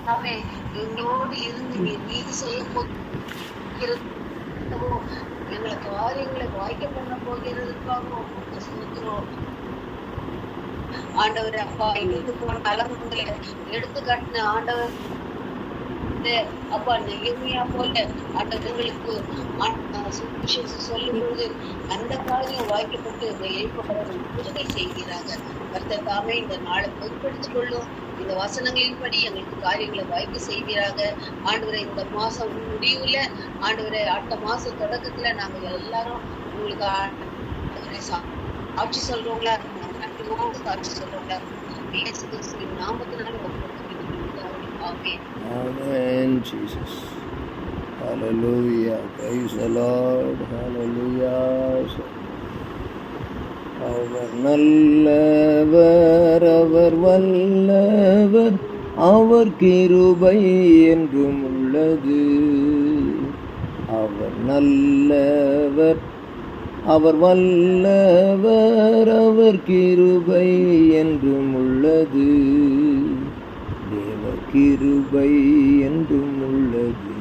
கர்த்தாவே எங்களோடு இருந்து நீதி செய்ய போகிறதோ எங்களை காரியங்களை வாய்க்க பண்ண போகிறதுக்காகவும் ஸ்தோத்திரம் ஆண்டவர். அப்பா எங்களுக்கு போன தலைமுறைகளை எடுத்து காட்டின ஆண்டவர் அப்பா நெகமையா போல ஆண்டவர்களுக்கு சொல்லும் பொழுது அந்த காரியம் வாய்க்கப்பட்டு எழுப்பப்பட உதவி செய்கிறாங்க. கர்த்தர் தாமே இந்த நாளை பொதுப்படுத்திக் கொள்ளும். இந்த வசனங்களின்படி எங்களுக்கு காரியங்களை வாய்ப்பு செய்கிறாங்க. ஆண்டவரை இந்த மாசம் முடிவுல ஆண்டவரை அடுத்த மாசம் தொடக்கத்துல நாங்க எல்லாரும் உங்களுக்கு ஆட்சி சொல்றவங்களா இருக்கணும். நன்றியோடு சாட்சி சொல்றவங்களா இருக்கணும். இயேசு கிறிஸ்துவின் நாமத்தினால Amen, Jesus. Hallelujah. Praise the Lord. Hallelujah. அவர் நல்லவர், அவர் வல்லவர், அவர் கிருபை என்றும் உள்ளது. அவர் நல்லவர், அவர் வல்லவர், அவர் கிருபை என்றும் உள்ளது. தேவ கிருபை என்றும் உள்ளது.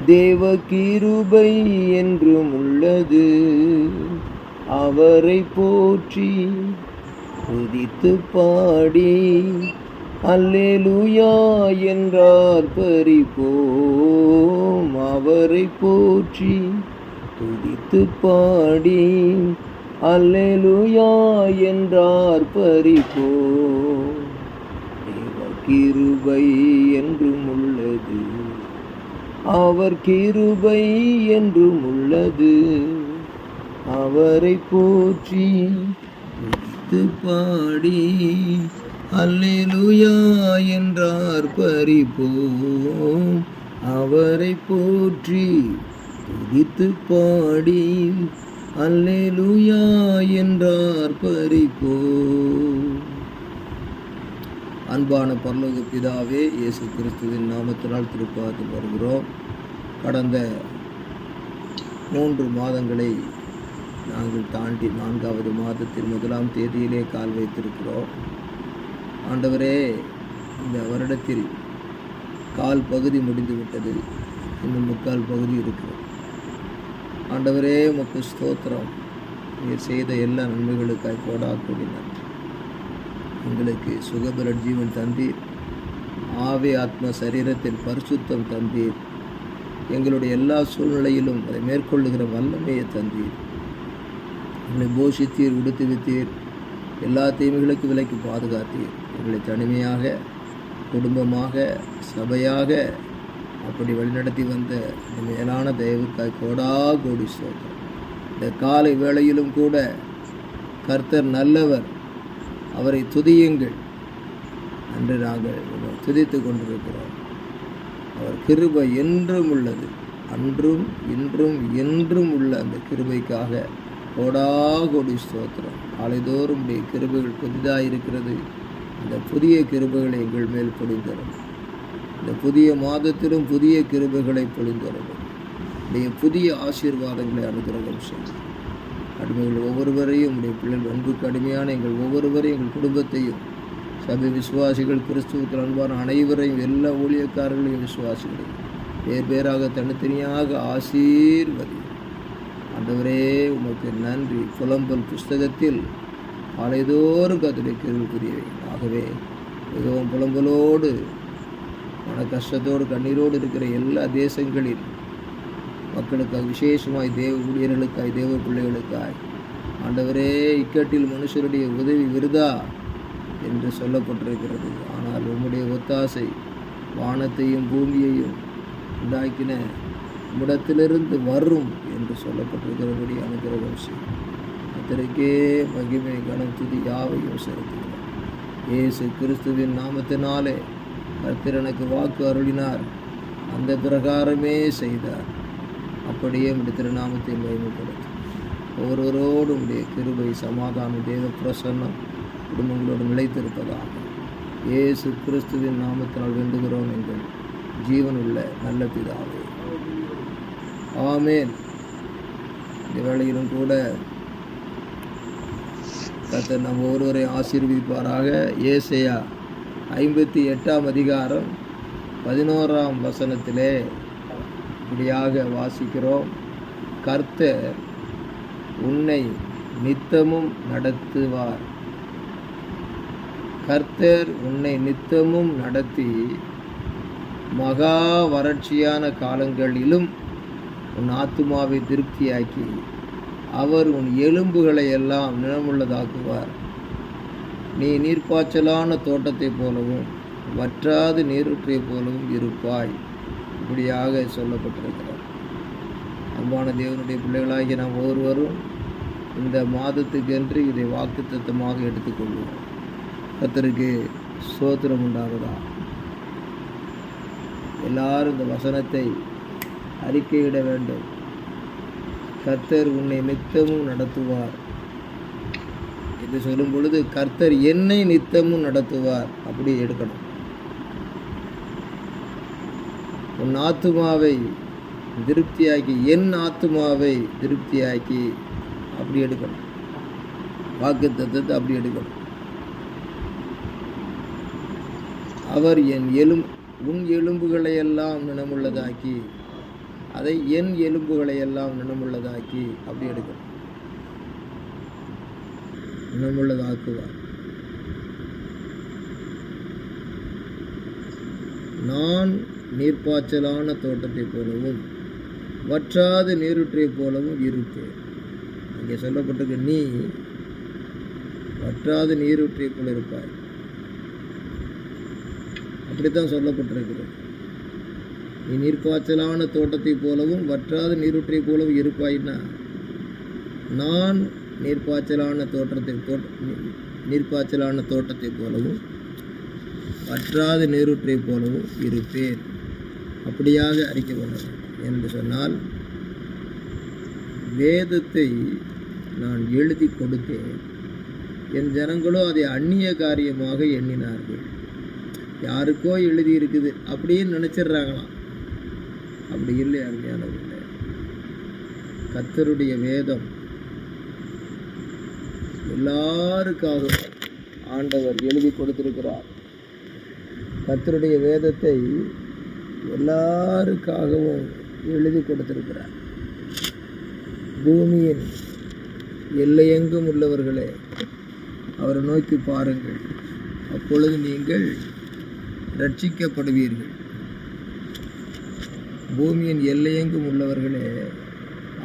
தேவ கிருபை என்றும் உள்ளது. அவரை போற்றி துதித்து பாடி அல்லேலூயா என்றார் பரிபோம். அவரை போற்றி துதித்து பாடி அல்லேலூயா என்றார் பரிபோம். தேவ கிருபை என்றும் உள்ளது. அவர் கிருபை என்றும் உள்ளது. அவரை போற்றி துதித்து பாடி அல்லேலூயா என்றார் பரிபோம். அவரை போற்றி துதித்து பாடி அல்லேலூயா என்றார் பரிபோம். அன்பான பரலோக பிதாவே, இயேசு கிறிஸ்துவின் நாமத்தினால் திருப்பாத்தில் வருகிறோம். கடந்த 3 மாதங்களை நாங்கள் தாண்டி 4வது மாதத்தில் 1ஆம் தேதியிலே கால் வைத்திருக்கிறோம். ஆண்டவரே, இந்த வருடத்தில் கால் பகுதி முடிந்துவிட்டது. இன்னும் 3/4 பகுதி இருக்கிறது. ஆண்டவரே, உமக்கு ஸ்தோத்திரம். நீர் செய்த எல்லா நன்மைகளுக்காய் கோடாக்கோடி நன்றி. எங்களுக்கு சுகபல ஜீவன் தந்தீர். ஆவி ஆத்ம சரீரத்தில் பரிசுத்தம் தந்தீர். எங்களுடைய எல்லா சூழ்நிலையிலும் அதை மேற்கொள்ளுகிற வல்லமையை தந்தீர். எங்களை போஷித்தீர், உடுத்து வைத்தீர். எல்லா தீமைகளுக்கு விலைக்கு பாதுகாத்தீர். எங்களை தனிமையாக, குடும்பமாக, சபையாக அப்படி வழிநடத்தி வந்த இந்த மேலான தயவுக்காய் கோடா கோடி ஸ்தோத்திரம். இந்த காலை வேளையிலும் கூட கர்த்தர் நல்லவர், அவரை துதியுங்கள் என்று நாங்கள் துதித்து கொண்டிருக்கிறோம். அவர் கிருபை என்றும் உள்ளது. அன்றும் இன்றும் என்றும் உள்ள அந்த கிருபைக்காக கோடா கோடி ஸ்தோத்திரம். காலைதோறும் உடைய கிருபைகள் புதிதாக இருக்கிறது. அந்த புதிய கிருபைகளை எங்கள் மேல் பொழிந்தரும். இந்த புதிய மாதத்திலும் புதிய கிருபைகளை பொழிந்தரும். உடைய புதிய ஆசீர்வாதங்களை அனுகிரகம் செய்யும். அடிமைகள் ஒவ்வொருவரையும் உடைய பிள்ளைகள் அன்புக்கு அடிமையான எங்கள் ஒவ்வொருவரையும், எங்கள் குடும்பத்தையும், சபை விசுவாசிகள், கிறிஸ்துவுக்கு அன்பான அனைவரையும், எல்லா ஊழியக்காரர்களையும் விசுவாசிகளையும் பேர் பேராக தனித்தனியாக ஆசீர்வதி. ஆண்டவரே, உமக்கு நன்றி. புலம்பல் புஸ்தகத்தில் காலைதோறும் கர்த்தருடைய கிருபை புரியவை. ஆகவே மிகவும் புலம்பலோடு, மன கஷ்டத்தோடு, கண்ணீரோடு இருக்கிற எல்லா தேசங்களில் மக்களுக்காக, விசேஷமாய் தேவ ஊழியர்களுக்காய், தேவ பிள்ளைகளுக்காய், ஆண்டவரே, இக்கட்டில் மனுஷருடைய உதவி விருதா என்று சொல்லப்பட்டிருக்கிறது. ஆனால் உம்முடைய ஒத்தாசை வானத்தையும் பூமியையும் உண்டாக்கின இடத்திலிருந்து வரும் என்று சொல்லப்பட்டிருக்கிறபடி அனுகிரகம் செய்யும். கர்த்தருக்கே மகிமை, கனம், துதி யாவையும் செலுத்துகிறோம். இயேசு கிறிஸ்துவின் நாமத்தினாலே கர்த்தர் எனக்கு வாக்கு அருளினார். அந்த பிரகாரமே செய்தார். அப்படியே உடைய திருநாமத்தை மகிமைப்படுத்தும். ஒவ்வொருவரோடும் உடைய கிருபை, சமாதானம், தேவ பிரசன்னம் குடும்பங்களோடு நிலைத்திருப்பதாக இயேசு கிறிஸ்துவின் நாமத்தினால் வேண்டுகிறோம் எங்கள் ஜீவனுள்ள நல்ல பிதாவே. ஆமேன். இந்த வேளையிலும் கூட கர்த்தர் நம் ஒவ்வொருவரை ஆசீர்வதிப்பாராக. ஏசாயா 58ஆம் அதிகாரம் 11ஆம் வசனத்திலே இப்படியாக வாசிக்கிறோம். கர்த்தர் உன்னை நித்தமும் நடத்துவார். கர்த்தர் உன்னை நித்தமும் நடத்தி மகா வறட்சியான காலங்களிலும் உன் ஆத்துமாவை திருப்தியாக்கி அவர் உன் எலும்புகளை எல்லாம் நிலமுள்ளதாக்குவார். நீ நீர்ப்பாய்ச்சலான தோட்டத்தை போலவும் வற்றாது நீரூற்றை போலவும் இருப்பாய். இப்படியாக சொல்லப்பட்டிருக்கிறார். அன்பான தேவனுடைய பிள்ளைகளாகிய நாம் ஒவ்வொருவரும் இந்த மாதத்துக்கென்று இதை வாக்குத்தத்தமாக எடுத்துக்கொள்வோம். கர்த்தருக்கு ஸ்தோத்திரம் உண்டாவதா. எல்லாரும் இந்த வசனத்தை அறிக்கையிட வேண்டும். கர்த்தர் உன்னை நித்தமும் நடத்துவார் என்று சொல்லும் பொழுது கர்த்தர் என்னை நித்தமும் நடத்துவார் அப்படி எடுக்கணும். உன் ஆத்துமாவை திருப்தியாக்கி, என் ஆத்துமாவை திருப்தியாக்கி அப்படி எடுக்கணும். வாக்குத்தத்தத்தை அப்படி எடுக்கணும். அவர் உன் எலும்புகளை எல்லாம் நினமுள்ளதாக்கி, அதை என் எலும்புகளை எல்லாம் நினமுள்ளதாக்கி அப்படி எடுக்கணும். நினமுள்ளதாக்குவார். நான் நீர்ப்பாய்ச்சலான தோட்டத்தை போலவும் வற்றாது நீரூற்றை போலவும் இருப்பேன். அங்கே சொல்லப்பட்டிருக்க, நீ வற்றாது நீரூற்றை போல இருப்பாய். அப்படித்தான் சொல்லப்பட்டிருக்கிறது. நீ நீர்ப்பாய்ச்சலான தோட்டத்தை போலவும் வற்றாத நீரூற்றை போலவும் இருப்பாயின்னா, நான் நீர்ப்பாய்ச்சலான தோட்டத்தை போலவும் வற்றாத நீரூற்றை போலவும் இருப்பேன். அப்படியாக அறிக்கை பண்ணணும் என்று சொன்னால், வேதத்தை நான் எழுதி கொடுத்தேன், என் ஜனங்களோ அதை அந்நிய காரியமாக எண்ணினார்கள். யாருக்கோ எழுதி இருக்குது அப்படின்னு நினச்சிடுறாங்களாம். அப்படி இல்லை அருமையானவர்களே. கர்த்தருடைய வேதம் எல்லாருக்காகவும் ஆண்டவர் எழுதி கொடுத்திருக்கிறார். கர்த்தருடைய வேதத்தை எல்லாருக்காகவும் எழுதி கொடுத்திருக்கிறார். பூமியின் எல்லையெங்கும் உள்ளவர்களே, அவரை நோக்கி பாருங்கள், அப்பொழுது நீங்கள் ரட்சிக்கப்படுவீர்கள். பூமியின் எல்லையெங்கும் உள்ளவர்களே,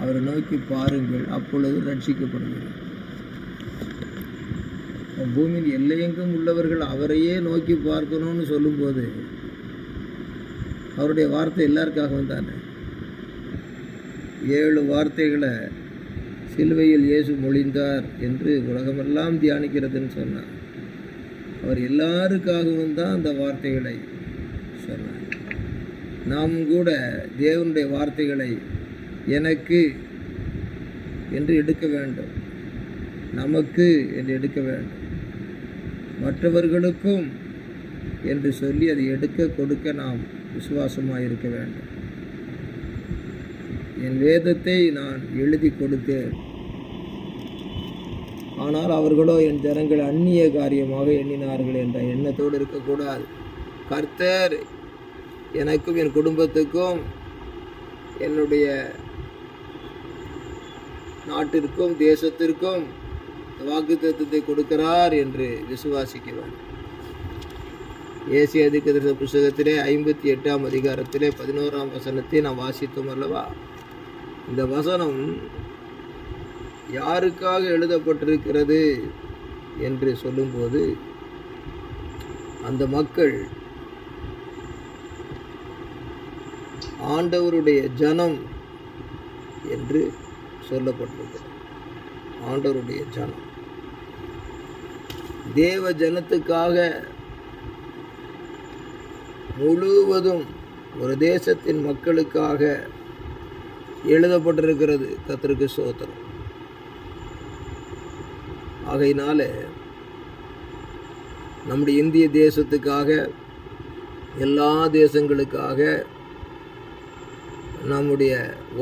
அவரை நோக்கி பாருங்கள், அப்பொழுது ரட்சிக்கப்படுவீர்கள். பூமியின் எல்லையெங்கும் உள்ளவர்கள் அவரையே நோக்கி பார்க்கணும்னு சொல்லும்போது அவருடைய வார்த்தை எல்லாருக்காகவும் தானே. 7 வார்த்தைகளை சிலுவையில் இயேசு மொழிந்தார் என்று உலகமெல்லாம் தியானிக்கிறதுன்னு சொன்னார். அவர் எல்லாருக்காகவும் தான் அந்த வார்த்தைகளை சொன்னார். நாம் கூட தேவனுடைய வார்த்தைகளை எனக்கு என்று எடுக்க வேண்டும், நமக்கு என்று எடுக்க வேண்டும், மற்றவர்களுக்கும் என்று சொல்லி அதை எடுக்க கொடுக்க நாம் விசுவாசமாக இருக்க வேண்டும். என் வேதத்தை நான் எழுதி கொடுத்தேன், ஆனால் அவர்களோ என் ஜனங்கள் அந்நிய காரியமாக எண்ணினார்கள் என்ற எண்ணத்தோடு இருக்கக்கூடாது. கர்த்தர் எனக்கும் என் குடும்பத்துக்கும் என்னுடைய நாட்டிற்கும் தேசத்திற்கும் வாக்குத்தத்தத்தை கொடுக்கிறார் என்று விசுவாசிக்க வேண்டும். ஏசியா தீர்க்கதரிசன புஸ்தகத்திலே 58ஆம் அதிகாரத்திலே 11ஆம் வசனத்தை நாம் வாசித்தோம் அல்லவா? இந்த வசனம் யாருக்காக எழுதப்பட்டிருக்கிறது என்று சொல்லும்போது, அந்த மக்கள் ஆண்டவருடைய ஜனம் என்று சொல்லப்பட்டிருக்கிறது. ஆண்டவருடைய ஜனம், தேவ ஜனத்துக்காக முழுவதும் ஒரு தேசத்தின் மக்களுக்காக எழுதப்பட்டிருக்கிறது. கர்த்தருக்கு ஸ்தோத்திரம். ஆகையினால நம்முடைய இந்திய தேசத்துக்காக, எல்லா தேசங்களுக்காக, நம்முடைய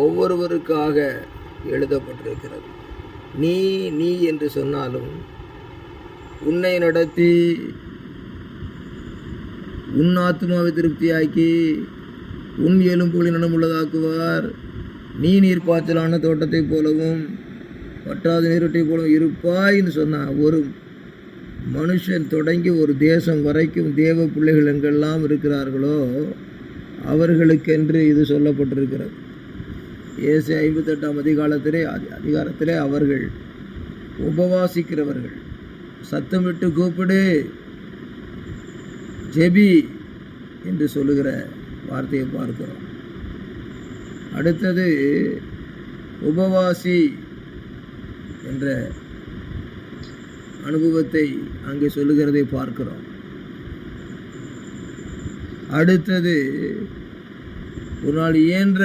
ஒவ்வொருவருக்காக எழுதப்பட்டிருக்கிறது. நீ நீ என்று சொன்னாலும், உன்னை நடத்தி உன் ஆத்மாவை திருப்தியாக்கி உன் எலும்புகளின் நலமுள்ளதாக்குவார். நீ நீர் பாய்ச்சலான தோட்டத்தைப் போலவும் வற்றாத நீரொட்டை போலவும் இருப்பாயின்னு சொன்னான். ஒரு மனுஷன் தொடங்கி ஒரு தேசம் வரைக்கும் தேவ பிள்ளைகள் எங்கெல்லாம் இருக்கிறார்களோ அவர்களுக்கென்று இது சொல்லப்பட்டிருக்கிறது. ஏசு 58 அதிகாரத்திலே அவர்கள் உபவாசிக்கிறவர்கள், சத்தமிட்டு கூப்பிடு, ஜெபி என்று சொல்லுகிற வார்த்தையை பார்க்கிறோம். அடுத்தது உபவாசி என்ற அனுபவத்தை அங்கே சொல்லுகிறதை பார்க்கிறோம். அடுத்தது ஒரு நாள் இயன்ற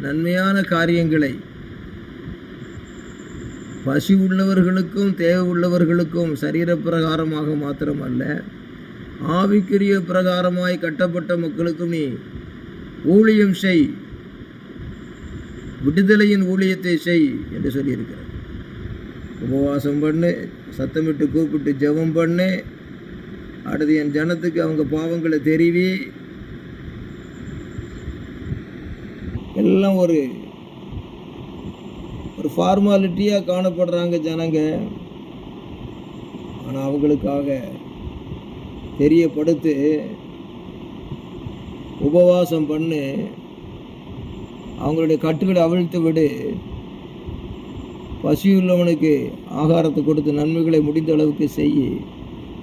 நன்மையான காரியங்களை பசி உள்ளவர்களுக்கும் தேவை உள்ளவர்களுக்கும் சரீரப்பிரகாரமாக மாத்திரமல்ல, ஆவிக்குரிய பிரகாரமாய் கட்டப்பட்ட மக்களுக்கும் நீ ஊழியம் செய், விடுதலையின் ஊழியத்தை செய் என்று சொல்லியிருக்கிறார். உபவாசம் பண்ணு, சத்தமிட்டு கூப்பிட்டு ஜெபம் பண்ணு, அடுத்து என் ஜனத்துக்கு அவங்க பாவங்களை தெரிவி, எல்லாம் ஒரு ஃபார்மாலிட்டியாக காணப்படுறாங்க ஜனங்க. ஆனால் அவங்களுக்காக தெரியப்படுத்து, உபவாசம் பண்ணு, அவங்களுடைய கட்டுகளை அவிழ்த்து விடு, பசியுள்ளவனுக்கு ஆகாரத்தை கொடுத்து நன்மைகளை முடிந்த அளவுக்கு செய்.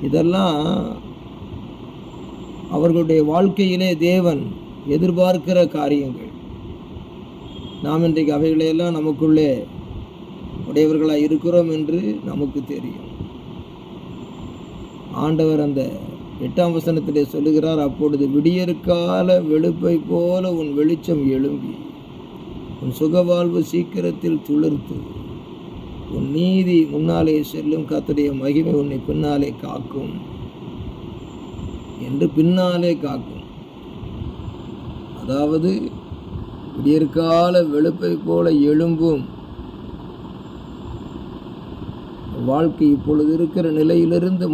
இதெல்லாம் அவர்களுடைய வாழ்க்கையிலே தேவன் எதிர்பார்க்கிற காரியங்கள். நாம் இன்றைக்கு அவைகளையெல்லாம் நமக்குள்ளே உடையவர்களாக இருக்கிறோம் என்று நமக்கு தெரியும். ஆண்டவர் அந்த 8ஆம் வசனத்திலே சொல்லுகிறார், அப்பொழுது விடியற்கால வெளுப்பை போல உன் வெளிச்சம் எழும்பி உன் சுகவாழ்வு சீக்கிரத்தில் துளிர்த்து உன் நீதி முன்னாலே செல்லும், கர்த்தருடைய மகிமை உன்னை பின்னாலே காக்கும் என்று பின்னாலே காக்கும். அதாவது விடியற்கால வெளுப்பை போல எழும்பும் வாழ்க்கை இப்பொழுது இருக்கிற நிலையிலிருந்து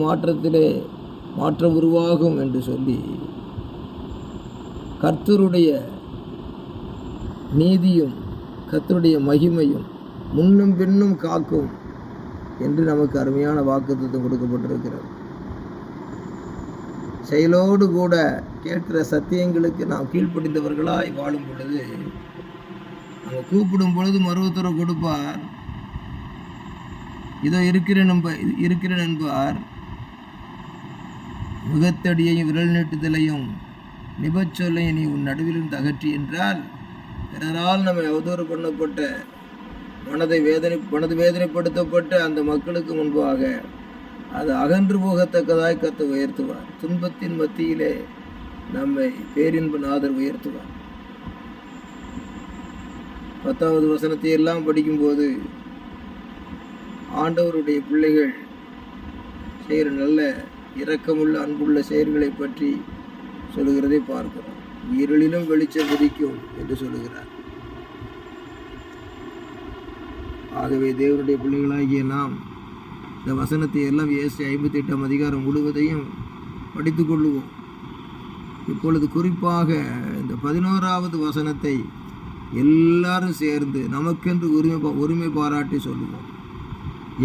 மாற்றம் உருவாகும் என்று சொல்லி கர்த்தருடைய நீதியும் கர்த்தருடைய மகிமையும் முன்னும் பின்னும் காக்கும் என்று நமக்கு அருமையான வாக்குத்தத்தம் கொடுக்கப்பட்டிருக்கிறது. செயலோடு கூட கேட்கிற சத்தியங்களுக்கு நாம் கீழ்ப்படிந்தவர்களாய் வாழும் பொழுது, நம்ம கூப்பிடும் பொழுது மருவத்துறை கொடுப்பார், இதோ இருக்கிறேன் என்பார். முகத்தடியையும் விரல் நீட்டுதலையும் நிபச்சொல்லையும் நீ உன் நடுவிலிருந்து அகற்றி என்றால், பிறரால் நம்மை அவதூறு பண்ணப்பட்ட மனது வேதனைப்படுத்தப்பட்ட அந்த மக்களுக்கு முன்பாக அது அகன்று போகத்தக்கதாய் கர்த்தர் உயர்த்துவார். துன்பத்தின் மத்தியிலே நம்மை பேரின்ப நாதர் உயர்த்துவார். 10வது வசனத்தை எல்லாம் படிக்கும்போது ஆண்டவருடைய பிள்ளைகள் செய்கிற நல்ல இரக்கமுள்ள அன்புள்ள செயல்களை பற்றி சொல்லுகிறதை பார்க்கிறோம். இருளிலும் வெளிச்சம் உதிக்கும் என்று சொல்லுகிறார். ஆகவே தேவனுடைய பிள்ளைகளாகிய நாம் இந்த வசனத்தை எல்லாம் இயேசு 58ஆம் அதிகாரம் முழுவதையும் படித்து கொள்ளுவோம். இப்பொழுது குறிப்பாக இந்த 11வது வசனத்தை எல்லாரும் சேர்ந்து நமக்கென்று உரிமை பாராட்டி சொல்லுவோம்.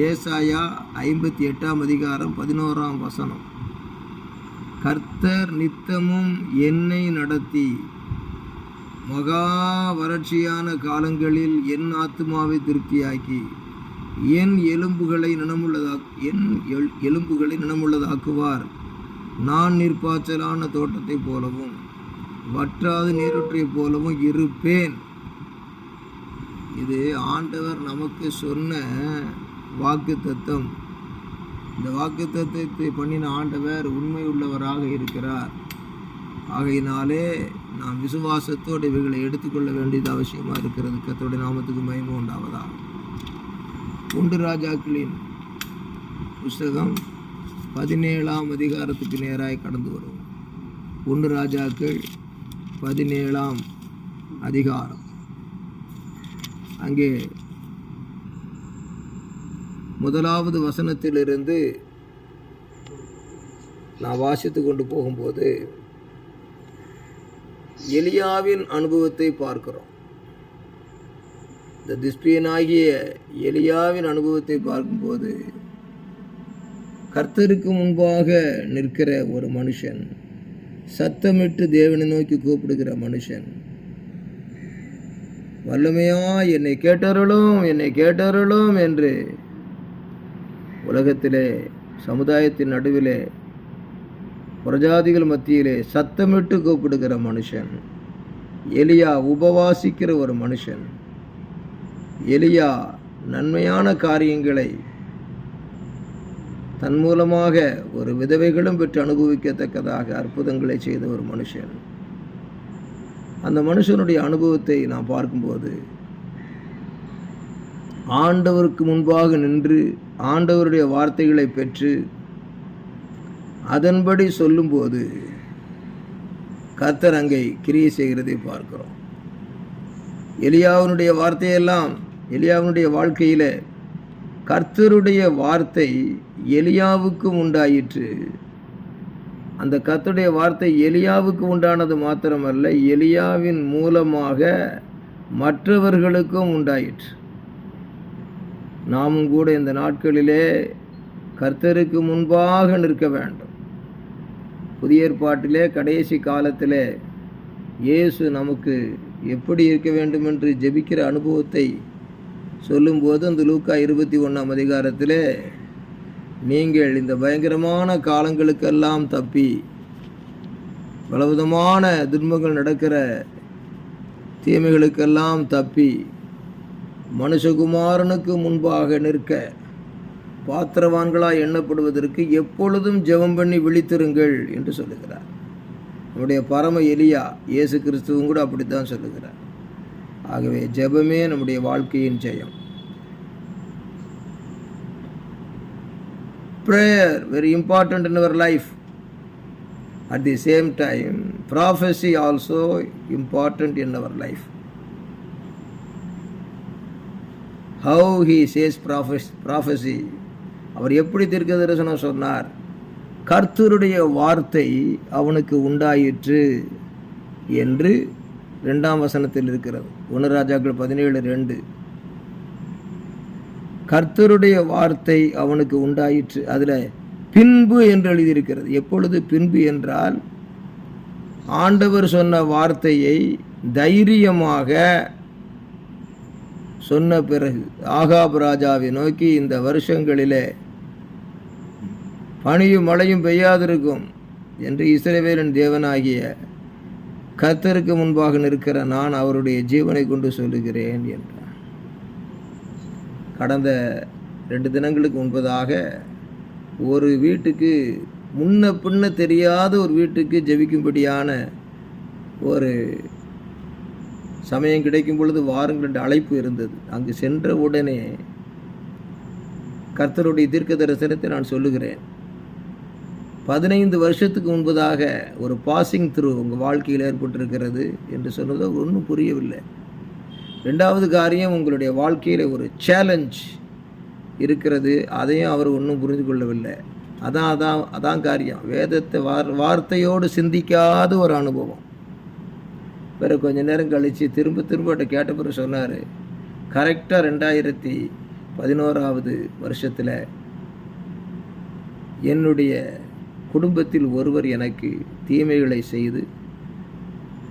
ஏசாயா 58ஆம் அதிகாரம் 11ஆம் வசனம். கர்த்தர் நித்தமும் என்னை நடத்தி மகா வறட்சியான காலங்களில் என் ஆத்துமாவை திருப்தியாக்கி என் எலும்புகளை நினமுள்ளதாக்குவார். நான் நீர்ப்பாய்ச்சலான தோட்டத்தை போலவும் வற்றாத நீரொற்றை போலவும் இருப்பேன். இது ஆண்டவர் நமக்கு சொன்ன வாக்குத்தத்தம். இந்த வாக்குத்தத்தத்தை பண்ணின ஆண்டவர் உண்மை உள்ளவராக இருக்கிறார். ஆகையினாலே நாம் விசுவாசத்தோடு இவைகளை எடுத்துக்கொள்ள வேண்டியது அவசியமாக இருக்கிறது. கர்த்தருடைய நாமத்துக்கு மகிமை உண்டாவதா. 1 ராஜாக்களின் புஸ்தகம் 17ஆம் அதிகாரத்துக்கு நேராக கடந்து வரும். 1 ராஜாக்கள் 17ஆம் அதிகாரம். அங்கே 1வது வசனத்திலிருந்து நான் வாசித்து கொண்டு போகும்போது எலியாவின் அனுபவத்தை பார்க்கிறோம். இந்த திஸ்பியனாகிய எலியாவின் அனுபவத்தை பார்க்கும்போது கர்த்தருக்கு முன்பாக நிற்கிற ஒரு மனுஷன், சத்தமிட்டு தேவனை நோக்கி கூப்பிடுகிற மனுஷன், வல்லமையா என்னை கேட்டருளும் என்னை கேட்டருளும் என்று உலகத்திலே சமுதாயத்தின் நடுவிலே பிரஜாதிகள் மத்தியிலே சத்தமிட்டு கூப்பிடுகிற மனுஷன் எலியா. உபவாசிக்கிற ஒரு மனுஷன் எலியா. நன்மையான காரியங்களை தன் மூலமாக ஒரு விதவைகளும் பெற்று அனுபவிக்கத்தக்கதாக அற்புதங்களை செய்த ஒரு மனுஷன். அந்த மனுஷனுடைய அனுபவத்தை நாம் பார்க்கும்போது ஆண்டவருக்கு முன்பாக நின்று ஆண்டவருடைய வார்த்தைகளை பெற்று அதன்படி சொல்லும்போது கர்த்தர் அங்கே கிரியை செய்கிறதை பார்க்கிறோம். எலியாவினுடைய வார்த்தையெல்லாம், எலியாவினுடைய வாழ்க்கையில் கர்த்தருடைய வார்த்தை எலியாவுக்கும் உண்டாயிற்று. அந்த கர்த்தருடைய வார்த்தை எலியாவுக்கு உண்டானது மாத்திரமல்ல, எலியாவின் மூலமாக மற்றவர்களுக்கும் உண்டாயிற்று. நாமும் கூட இந்த நாட்களிலே கர்த்தருக்கு முன்பாக நிற்க வேண்டும். புதிய ஏற்பாட்டிலே கடைசி காலத்திலே இயேசு நமக்கு எப்படி இருக்க வேண்டும் என்று ஜெபிக்கிற அனுபவத்தை சொல்லும்போது அந்த லூக்கா 21ஆம் அதிகாரத்திலே, நீங்கள் இந்த பயங்கரமான காலங்களுக்கெல்லாம் தப்பி பலவிதமான துன்பங்கள் நடக்கிற தீமைகளுக்கெல்லாம் தப்பி மனுஷகுமாரனுக்கு முன்பாக நிற்க பாத்திரவான்களாய் எண்ணப்படுவதற்கு எப்பொழுதும் ஜெபம் பண்ணி விழித்திருங்கள் என்று சொல்லுகிறார். நம்முடைய பரம எலியா இயேசு கிறிஸ்துவும் கூட அப்படித்தான் சொல்லுகிறார். ஆகவே ஜெபமே நம்முடைய வாழ்க்கையின் ஜெயம். Prayer very important in our life. At the same time, prophecy also important in our life. How he says prophecy. அவர் எப்படி தீர்க்கதரிசனம் சொன்னார்? கர்த்தருடைய வார்த்தை அவனுக்கு உண்டாயிற்று என்று 2ஆம் வசனத்தில் இருக்கிறது. 1 ராஜாக்கள் 17:2. கர்த்தருடைய வார்த்தை அவனுக்கு உண்டாயிற்று. அதில் பின்பு என்று எழுதியிருக்கிறது. எப்பொழுது பின்பு என்றால், ஆண்டவர் சொன்ன வார்த்தையை தைரியமாக சொன்ன பிறகு ஆகாப் ராஜாவை நோக்கி, இந்த வருஷங்களிலே பனியும் மழையும் பெய்யாதிருக்கும் என்று இஸ்ரவேலின் தேவனாகிய கர்த்தருக்கு முன்பாக நிற்கிற நான் அவருடைய ஜீவனை கொண்டு சொல்லுகிறேன் என்றார். கடந்த 2 தினங்களுக்கு முன்பதாக ஒரு வீட்டுக்கு, முன்ன பின்ன தெரியாத ஒரு வீட்டுக்கு ஜெபிக்கும்படியான ஒரு சமயம் கிடைக்கும் பொழுது வாருங்கள் என்ற அழைப்பு இருந்தது. அங்கு சென்ற உடனே கர்த்தருடைய தீர்க்க தரிசனத்தை நான் சொல்லுகிறேன். 15 வருஷத்துக்கு முன்பதாக ஒரு பாசிங் த்ரூ உங்கள் வாழ்க்கையில் ஏற்பட்டிருக்கிறது என்று சொன்னதோ ஒன்றும் புரியவில்லை. 2வது காரியம், உங்களுடைய வாழ்க்கையில் ஒரு சேலஞ்ச் இருக்கிறது, அதையும் அவர் ஒன்றும் புரிந்து கொள்ளவில்லை. அதான் காரியம். வேதத்தை வார்த்தையோடு சிந்திக்காத ஒரு அனுபவம். பிறகு கொஞ்ச நேரம் கழித்து திரும்ப கேட்ட பிறகு சொன்னார், கரெக்டாக 2011ஆவது வருஷத்தில் என்னுடைய குடும்பத்தில் ஒருவர் எனக்கு தீமைகளை செய்து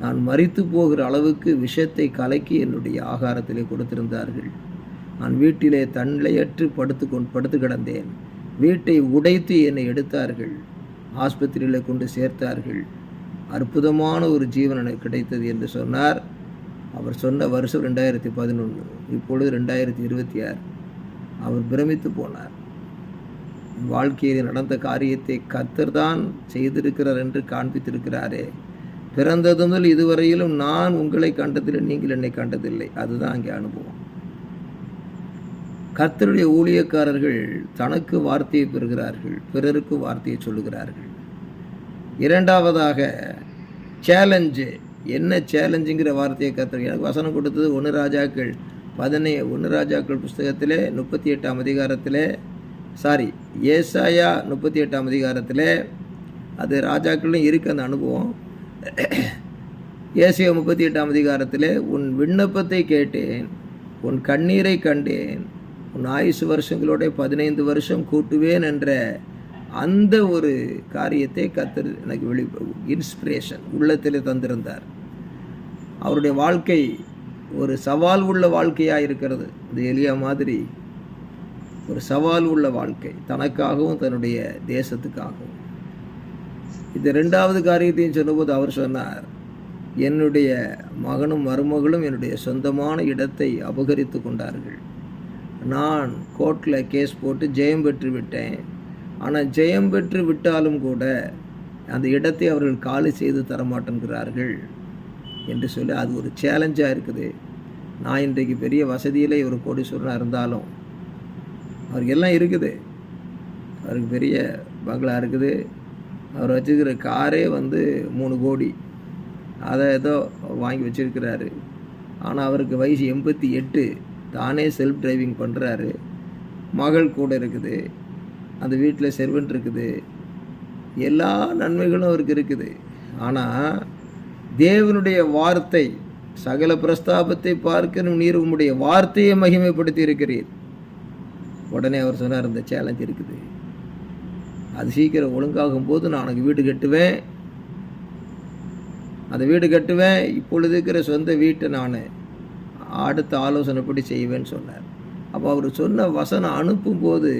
நான் மரித்து போகிற அளவுக்கு விஷத்தை கலக்கி என்னுடைய ஆகாரத்திலே கொடுத்திருந்தார்கள். நான் வீட்டிலே தன்னிலையற்று படுத்து கிடந்தேன். வீட்டை உடைத்து என்னை எடுத்தார்கள், ஆஸ்பத்திரியில் கொண்டு சேர்த்தார்கள். அற்புதமான ஒரு ஜீவன் எனக்கு கிடைத்தது என்று சொன்னார். அவர் சொன்ன வருஷம் 2011, இப்பொழுது 2026. அவர் பிரமித்து போனார். வாழ்க்கையில் நடந்த காரியத்தை கர்த்தர் தான் செய்திருக்கிறார் என்று காண்பித்திருக்கிறாரே. பிறந்தது முதல் இதுவரையிலும் நான் உங்களை கண்டதில்லை, நீங்கள் என்னை கண்டதில்லை. அதுதான் அங்கே அனுபவம். கர்த்தருடைய ஊழியக்காரர்கள் தனக்கு வார்த்தையை பெறுகிறார்கள், பிறருக்கு வார்த்தையை சொல்லுகிறார்கள். 2வதாக சேலஞ்சு. என்ன சேலஞ்சுங்கிற வார்த்தையை கர்த்தர் எனக்கு வசனம் கொடுத்தது 1 ராஜாக்கள் புஸ்தகத்திலே 38ஆம் அதிகாரத்திலே, ஏசாயா 38ஆம் அதிகாரத்தில், அது ராஜாக்களும் இருக்குது அந்த அனுபவம். ஏசாயா 38ஆம் அதிகாரத்தில் உன் விண்ணப்பத்தை கேட்டேன், உன் கண்ணீரை கண்டேன், உன் ஆயுசு வருஷங்களோட 15 வருஷம் கூட்டுவேன் என்ற அந்த ஒரு காரியத்தை கர்த்தர் எனக்கு இன்ஸ்பிரேஷன் உள்ளத்தில் தந்திருந்தார். அவருடைய வாழ்க்கை ஒரு சவால் உள்ள வாழ்க்கையாக இருக்கிறது. இந்த எலியா மாதிரி ஒரு சவால் உள்ள வாழ்க்கை, தனக்காகவும் தன்னுடைய தேசத்துக்காகவும். இந்த 2வது காரியத்தையும் சொன்னபோது அவர் சொன்னார், என்னுடைய மகனும் மருமகளும் என்னுடைய சொந்தமான இடத்தை அபகரித்து கொண்டார்கள். நான் கோர்ட்டில் கேஸ் போட்டு ஜெயம் பெற்று விட்டேன். ஆனால் ஜெயம் பெற்று விட்டாலும் கூட அந்த இடத்தை அவர்கள் காலி செய்து தரமாட்டேங்கிறார்கள் என்று சொல்லி அது ஒரு சேலஞ்சாக இருக்குது. நான் இன்றைக்கு பெரிய வசதியில் ஒரு கோடீஸ்வரனாக இருந்தாலும் அவருக்கு எல்லாம் இருக்குது. அவருக்கு பெரிய பங்களா இருக்குது. அவர் வச்சுக்கிற காரே 3 கோடி, அதை ஏதோ வாங்கி வச்சுருக்கிறாரு. ஆனால் அவருக்கு வயசு 88, தானே செல்ஃப் டிரைவிங் பண்ணுறாரு. மகள் கூட இருக்குது, அந்த வீட்டில் செர்வெண்ட் இருக்குது, எல்லா நன்மைகளும் அவருக்கு இருக்குது. ஆனால் தேவனுடைய வார்த்தை, சகல பிரஸ்தாபத்தை பார்க்கணும் நீர் உம்முடைய வார்த்தையை மகிமைப்படுத்தி இருக்கிறீர். உடனே அவர் சொன்னார், இந்த சேலஞ்ச் இருக்குது, அது சீக்கிரம் ஒழுங்காகும் போது நான் உனக்கு வீடு கட்டுவேன், அந்த வீடு கட்டுவேன், இப்பொழுது இருக்கிற சொந்த வீட்டை நான் அடுத்த ஆலோசனைப்படி செய்வேன்னு சொன்னார். அப்போ அவர் சொன்ன வசனம் அனுப்பும்போது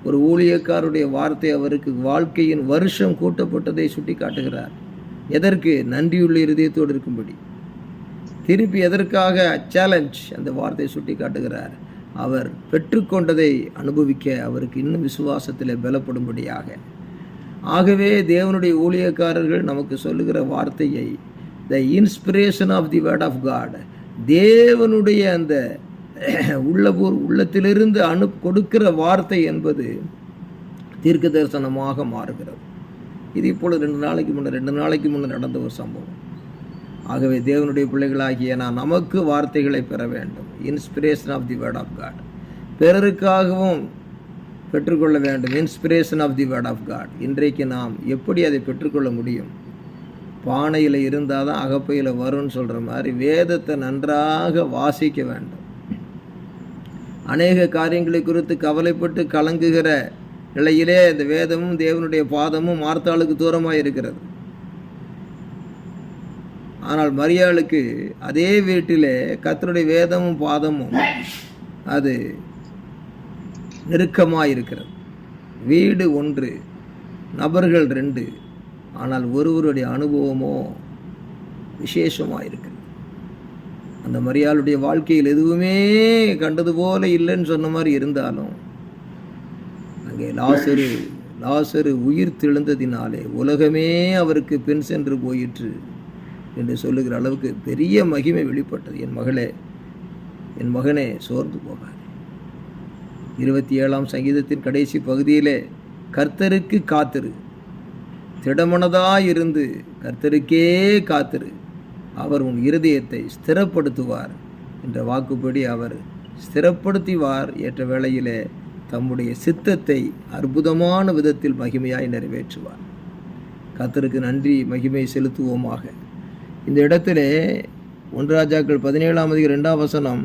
ஒரு ஊழியக்காருடைய வார்த்தை அவருக்கு வாழ்க்கையின் வருஷம் கூட்டப்பட்டதை சுட்டி காட்டுகிறார். எதற்கு? நன்றியுள்ள இருதயத்தோடு இருக்கும்படி. திருப்பி எதற்காக? சேலஞ்ச், அந்த வார்த்தையை சுட்டி காட்டுகிறார். அவர் பெற்றுக்கொண்டதை அனுபவிக்க அவருக்கு இன்னும் விசுவாசத்தில் பலப்படும்படியாக. ஆகவே தேவனுடைய ஊழியக்காரர்கள் நமக்கு சொல்லுகிற வார்த்தையை, the inspiration of the word of God, தேவனுடைய அந்த உள்ளத்திலிருந்து கொடுக்கிற வார்த்தை என்பது தீர்க்க தரிசனமாக மாறுகிறது. இது இப்பொழுது 2 நாளைக்கு முன்னே நடந்த ஒரு சம்பவம். ஆகவே தேவனுடைய பிள்ளைகளாகிய நான் நமக்கு வார்த்தைகளை பெற வேண்டும். Inspiration of the word of God. பிறருக்காகவும் பெற்றுக்கொள்ள வேண்டும். Inspiration of the word of God. இன்றைக்கு நாம் எப்படி அதை பெற்றுக்கொள்ள முடியும்? பானையில் இருந்தால் தான் அகப்பையில் வரும்னு சொல்கிற மாதிரி வேதத்தை நன்றாக வாசிக்க வேண்டும். அநேக காரியங்களை குறித்து கவலைப்பட்டு கலங்குகிற நிலையிலே இந்த வேதமும் தேவனுடைய பாதமும் மார்த்தாளுக்கு தூரமாக இருக்கிறது. ஆனால் மரியாளுக்கு அதே வீட்டிலே கர்த்தருடைய வேதமும் பாதமும் அது நெருக்கமாக இருக்கிறது. வீடு 1, நபர்கள் 2, ஆனால் ஒருவருடைய அனுபவமோ விசேஷமாக இருக்கிறது. அந்த மரியாளுடைய வாழ்க்கையில் எதுவுமே கண்டது போல இல்லைன்னு சொன்ன மாதிரி இருந்தாலும் அங்கே லாசரு உயிர் தெழுந்ததினாலே உலகமே அவருக்கு பின் சென்று போயிற்று என்று சொல்லுகிற அளவுக்கு பெரிய மகிமை வெளிப்பட்டது. என் மகனே சோர்ந்து போகாது. 27ஆம் சங்கீதத்தின் கடைசி பகுதியிலே கர்த்தருக்கு காத்திரு, திடமனதாயிருந்து கர்த்தருக்கே காத்திரு, அவர் உன் இருதயத்தை ஸ்திரப்படுத்துவார் என்ற வாக்குப்படி அவர் ஸ்திரப்படுத்துவார். ஏற்ற வேளையிலே தம்முடைய சித்தத்தை அற்புதமான விதத்தில் மகிமையாய் நிறைவேற்றுவார். கர்த்தருக்கு நன்றி மகிமை செலுத்துவோமாக. இந்த இடத்திலே 1 ராஜாக்கள் 17ஆம் அதிகாரம் 2ஆம் வசனம்,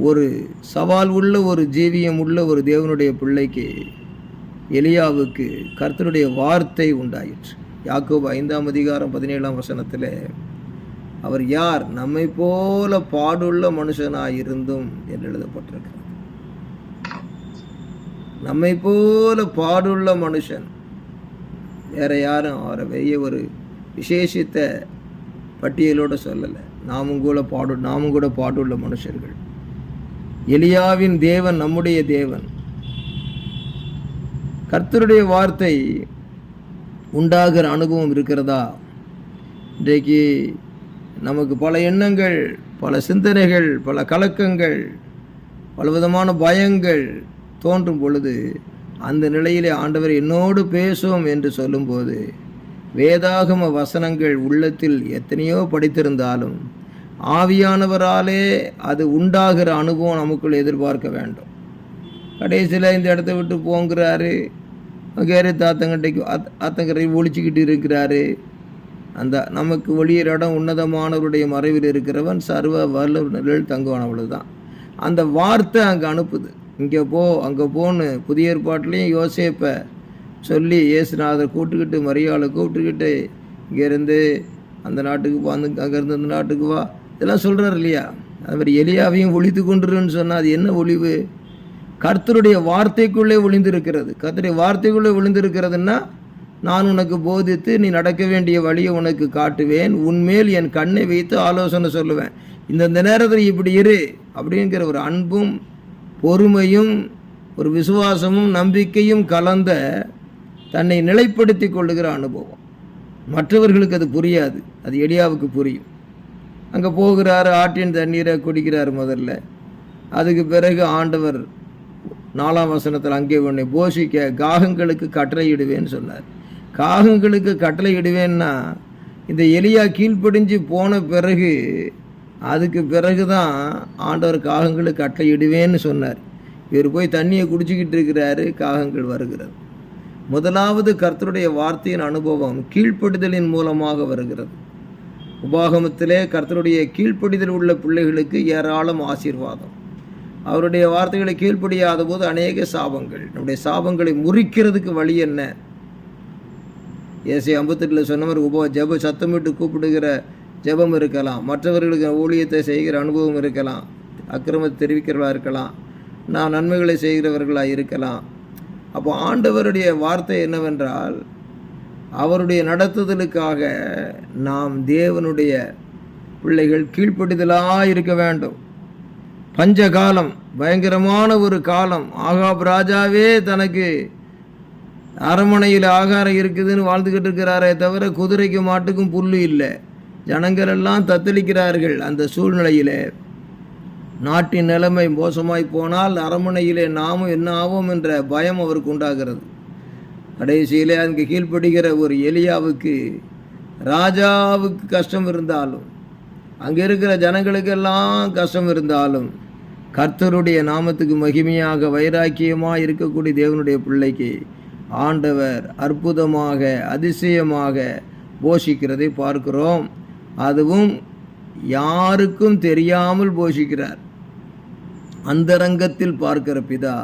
ஒரு சவால் உள்ள ஒரு ஜீவியம் உள்ள ஒரு தேவனுடைய பிள்ளைக்கு எலியாவுக்கு கர்த்தருடைய வார்த்தை உண்டாயிற்று. யாக்கோபு 5ஆம் அதிகாரம் 17ஆம் வசனத்தில் அவர் யார்? நம்மை போல பாடுள்ள மனுஷனாயிருந்தும் என்று எழுதப்பட்டிருக்கிறது. நம்மை போல பாடுள்ள மனுஷன், வேற யாரும் அவரை பெரிய ஒரு விசேஷித்த பட்டியலோடு சொல்லலை. நாமும் கூட பாடுள்ள மனுஷர்கள். எலியாவின் தேவன் நம்முடைய தேவன். கர்த்தருடைய வார்த்தை உண்டாகிற அனுபவம் இருக்கிறதா? இன்றைக்கு நமக்கு பல எண்ணங்கள், பல சிந்தனைகள், பல கலக்கங்கள், பலவிதமான பயங்கள் தோன்றும் பொழுது அந்த நிலையிலே ஆண்டவர் என்னோடு பேசும் என்று சொல்லும்போது வேதாகம வசனங்கள் உள்ளத்தில் எத்தனையோ படித்திருந்தாலும் ஆவியானவராலே அது உண்டாகிற அனுபவம் நமக்குள் எதிர்பார்க்க வேண்டும். கடைசியில் இந்த இடத்த விட்டு போங்கிறாரு, கேரி அத்தங்கரை ஒழிச்சிக்கிட்டு இருக்கிறாரு. அந்த நமக்கு ஒளியிற இடம் உன்னதமானவருடைய மறைவில் இருக்கிறவன் சர்வ வல்லவர்கள் தங்குவான். அவ்வளவுதான். அந்த வார்த்தை அங்கே அனுப்புது, இங்கே போ அங்கே போன்னு. புதிய ஏற்பாட்டிலையும் யோசேப்பை சொல்லி இயேசுநாதர் கூப்பிட்டுக்கிட்டு மரியாதை கூப்பிட்டுக்கிட்டு இங்கேருந்து அந்த நாட்டுக்கு வந்து அங்கேருந்து அந்த நாட்டுக்கு வா இதெல்லாம் சொல்கிறார் இல்லையா? அது மாதிரி எலியாவையும் ஒழித்து கொண்டுருன்னு சொன்னால் அது என்ன ஒளிவு? கர்த்தருடைய வார்த்தைக்குள்ளே ஒளிந்திருக்கிறது. கர்த்தருடைய வார்த்தைக்குள்ளே ஒளிந்திருக்கிறதுன்னா, நான் உனக்கு போதித்து நீ நடக்க வேண்டிய வழியை உனக்கு காட்டுவேன், உன்மேல் என் கண்ணை வைத்து ஆலோசனை சொல்லுவேன், இந்த நேரத்தில் இப்படி இரு அப்படிங்கிற ஒரு அன்பும் பொறுமையும் ஒரு விசுவாசமும் நம்பிக்கையும் கலந்த தன்னை நிலைப்படுத்தி கொள்ளுகிற அனுபவம். மற்றவர்களுக்கு அது புரியாது, அது எலியாவுக்கு புரியும். அங்கே போகிறாரு, ஆற்றின் தண்ணீரை குடிக்கிறார் முதல்ல. அதுக்கு பிறகு ஆண்டவர் 4ஆம் வசனத்தில் அங்கே உன்னை போஷிக்க காகங்களுக்கு கட்டளையிடுவேன்னு சொன்னார். காகங்களுக்கு கட்டளையிடுவேன்னா இந்த எலியா கீழ்ப்படிஞ்சு போன பிறகு அதுக்கு பிறகு தான் ஆண்டவர் காகங்களுக்கு கட்டளையிடுவேன்னு சொன்னார். இவர் போய் தண்ணியை குடிச்சிக்கிட்டு இருக்கிறாரு, காகங்கள் வருகிறது. முதலாவது கர்த்தருடைய வார்த்தையின் அனுபவம் கீழ்ப்படிதலின் மூலமாக வருகிறது. உபாகமத்திலே கர்த்தருடைய கீழ்ப்படிதல் உள்ள பிள்ளைகளுக்கு ஏராளம் ஆசீர்வாதம். அவருடைய வார்த்தைகளை கீழ்ப்படியாத போது அநேக சாபங்கள். நம்முடைய சாபங்களை முறிக்கிறதுக்கு வழி என்ன? ஏசாயா 58 சொன்ன மாதிரி ஜெப சத்தமிட்டு கூப்பிடுகிற ஜெபம் இருக்கலாம், மற்றவர்களுக்கு ஊழியத்தை செய்கிற அனுபவம் இருக்கலாம், அக்கிரமத்தை தெரிவிக்கிறவர்களாக இருக்கலாம், நான் நன்மைகளை செய்கிறவர்களாக இருக்கலாம். அப்போ ஆண்டவருடைய வார்த்தை என்னவென்றால், அவருடைய நடத்துதலுக்காக நாம் தேவனுடைய பிள்ளைகள் கீழ்ப்படிதலாக இருக்க வேண்டும். பஞ்சகாலம், பயங்கரமான ஒரு காலம். ஆகாப் ராஜாவே தனக்கு அரண்மனையில் ஆகாரம் இருக்குதுன்னு வாழ்ந்துக்கிட்டு இருக்கிறாரே தவிர குதிரைக்கு மாட்டுக்கும் புல்லு இல்லை. ஜனங்கள் எல்லாம் தத்தளிக்கிறார்கள். அந்த சூழ்நிலையில் நாட்டின் நிலைமை மோசமாய் போனால் அரண்மனையிலே நாமும் என்ன ஆவோம் என்ற பயம் அவருக்கு உண்டாகிறது. கடைசியிலே அங்கே கீழ்ப்படுகிற ஒரு எலியாவுக்கு, ராஜாவுக்கு கஷ்டம் இருந்தாலும், அங்கே இருக்கிற ஜனங்களுக்கெல்லாம் கஷ்டம் இருந்தாலும், கர்த்தருடைய நாமத்துக்கு மகிமையாக வைராக்கியமாக இருக்கக்கூடிய தேவனுடைய பிள்ளைக்கு ஆண்டவர் அற்புதமாக அதிசயமாக போஷிக்கிறதை பார்க்கிறோம். அதுவும் யாருக்கும் தெரியாமல் போஷிக்கிறார். அந்தரங்கத்தில் பார்க்கிற பிதா